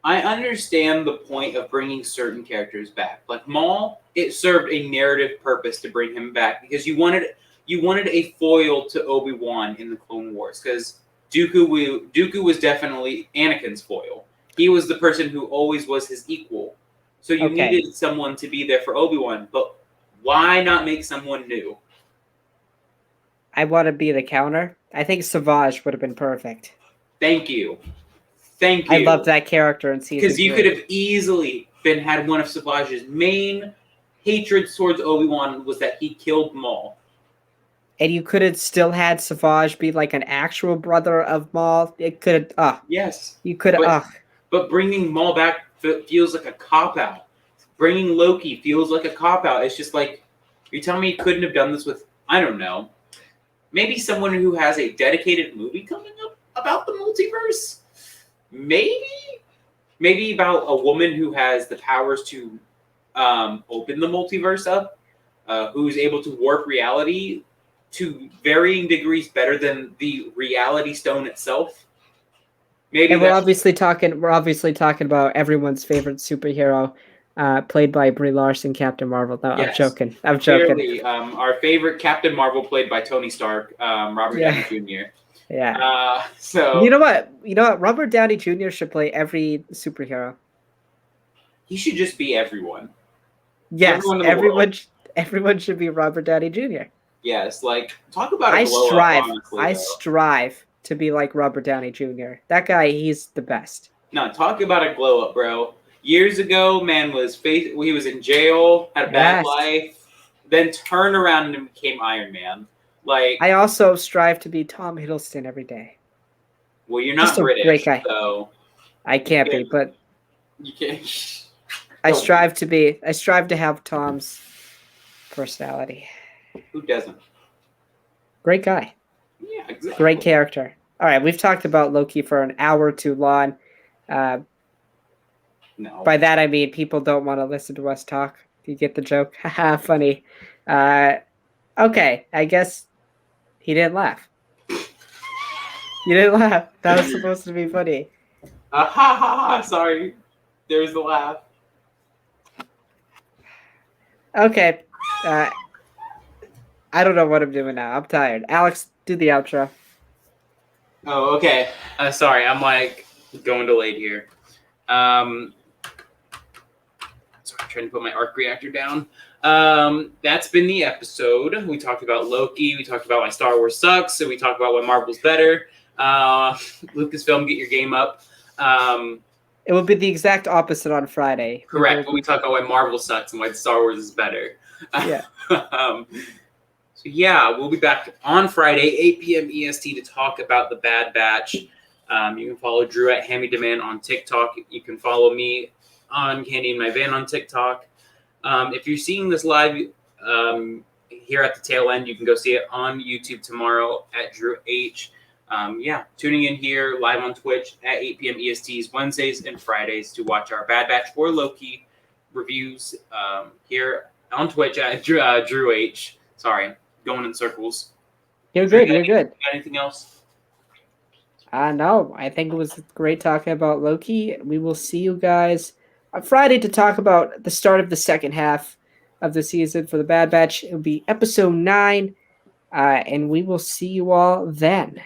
[SPEAKER 2] I understand the point of bringing certain characters back. Like Maul, it served a narrative purpose to bring him back because you wanted a foil to Obi-Wan in the Clone Wars because Dooku was definitely Anakin's foil. He was the person who always was his equal. So you needed someone to be there for Obi-Wan, but why not make someone new?
[SPEAKER 1] I want to be the counter. I think Savage would have been perfect.
[SPEAKER 2] Thank you. Thank
[SPEAKER 1] I
[SPEAKER 2] you.
[SPEAKER 1] love that character in season 3.
[SPEAKER 2] Because you could have easily had one of Savage's main hatreds towards Obi-Wan was that he killed Maul.
[SPEAKER 1] And you could have still had Savage be like an actual brother of Maul. It could have.
[SPEAKER 2] Yes.
[SPEAKER 1] You could have.
[SPEAKER 2] But bringing Maul back feels like a cop-out. Bringing Loki feels like a cop-out. It's just like, you're telling me you couldn't have done this with, I don't know, maybe someone who has a dedicated movie coming up about the multiverse? Maybe about a woman who has the powers to open the multiverse up, who's able to warp reality to varying degrees better than the reality stone itself. Maybe.
[SPEAKER 1] And we're obviously talking about everyone's favorite superhero, played by Brie Larson, Captain Marvel. No, yes. I'm joking.
[SPEAKER 2] Clearly, our favorite Captain Marvel, played by Tony Stark, Robert Downey Jr.
[SPEAKER 1] Yeah.
[SPEAKER 2] So
[SPEAKER 1] you know what? Robert Downey Jr. should play every superhero.
[SPEAKER 2] He should just be everyone.
[SPEAKER 1] Yes, everyone should be Robert Downey Jr.
[SPEAKER 2] Yes, like talk about a glow up, honestly,
[SPEAKER 1] I strive to be like Robert Downey Jr. That guy, he's the best.
[SPEAKER 2] No, talk about a glow up, bro. Years ago, man he was in jail, had a bad life, then turned around and became Iron Man. Like,
[SPEAKER 1] I also strive to be Tom Hiddleston every day.
[SPEAKER 2] Well, you're not British, great guy. So
[SPEAKER 1] I can't be, but
[SPEAKER 2] you can't.
[SPEAKER 1] I strive to have Tom's personality.
[SPEAKER 2] Who doesn't?
[SPEAKER 1] Great guy.
[SPEAKER 2] Yeah, exactly.
[SPEAKER 1] Great character. All right, we've talked about Loki for an hour too long.
[SPEAKER 2] No.
[SPEAKER 1] By that I mean people don't want to listen to us talk. You get the joke? Haha, funny. Okay, I guess he didn't laugh. You didn't laugh. That was supposed to be funny.
[SPEAKER 2] Ha ha ha! Sorry, there's the laugh.
[SPEAKER 1] Okay. I don't know what I'm doing now. I'm tired. Alex, do the outro.
[SPEAKER 2] Oh, okay. Sorry, I'm like going delayed here. Sorry, I'm trying to put my arc reactor down. That's been the episode. We talked about Loki. We talked about why Star Wars sucks. So we talked about why Marvel's better. Lucasfilm, get your game up.
[SPEAKER 1] It will be the exact opposite on Friday.
[SPEAKER 2] Correct. But we talk about why Marvel sucks and why Star Wars is better.
[SPEAKER 1] Yeah.
[SPEAKER 2] So yeah, we'll be back on Friday, 8 p.m. EST, to talk about the Bad Batch. You can follow Drew at HammyDemand on TikTok. You can follow me on Candy in My Van on TikTok. If you're seeing this live here at the tail end, you can go see it on YouTube tomorrow at Drew H. Tuning in here live on Twitch at 8 p.m. ESTs Wednesdays and Fridays to watch our Bad Batch or Loki reviews here on Twitch at Drew H. Sorry, going in circles.
[SPEAKER 1] You're good. You're good.
[SPEAKER 2] Got anything else?
[SPEAKER 1] No, I think it was great talking about Loki. We will see you guys on Friday to talk about the start of the second half of the season for the Bad Batch. It will be episode 9, and we will see you all then.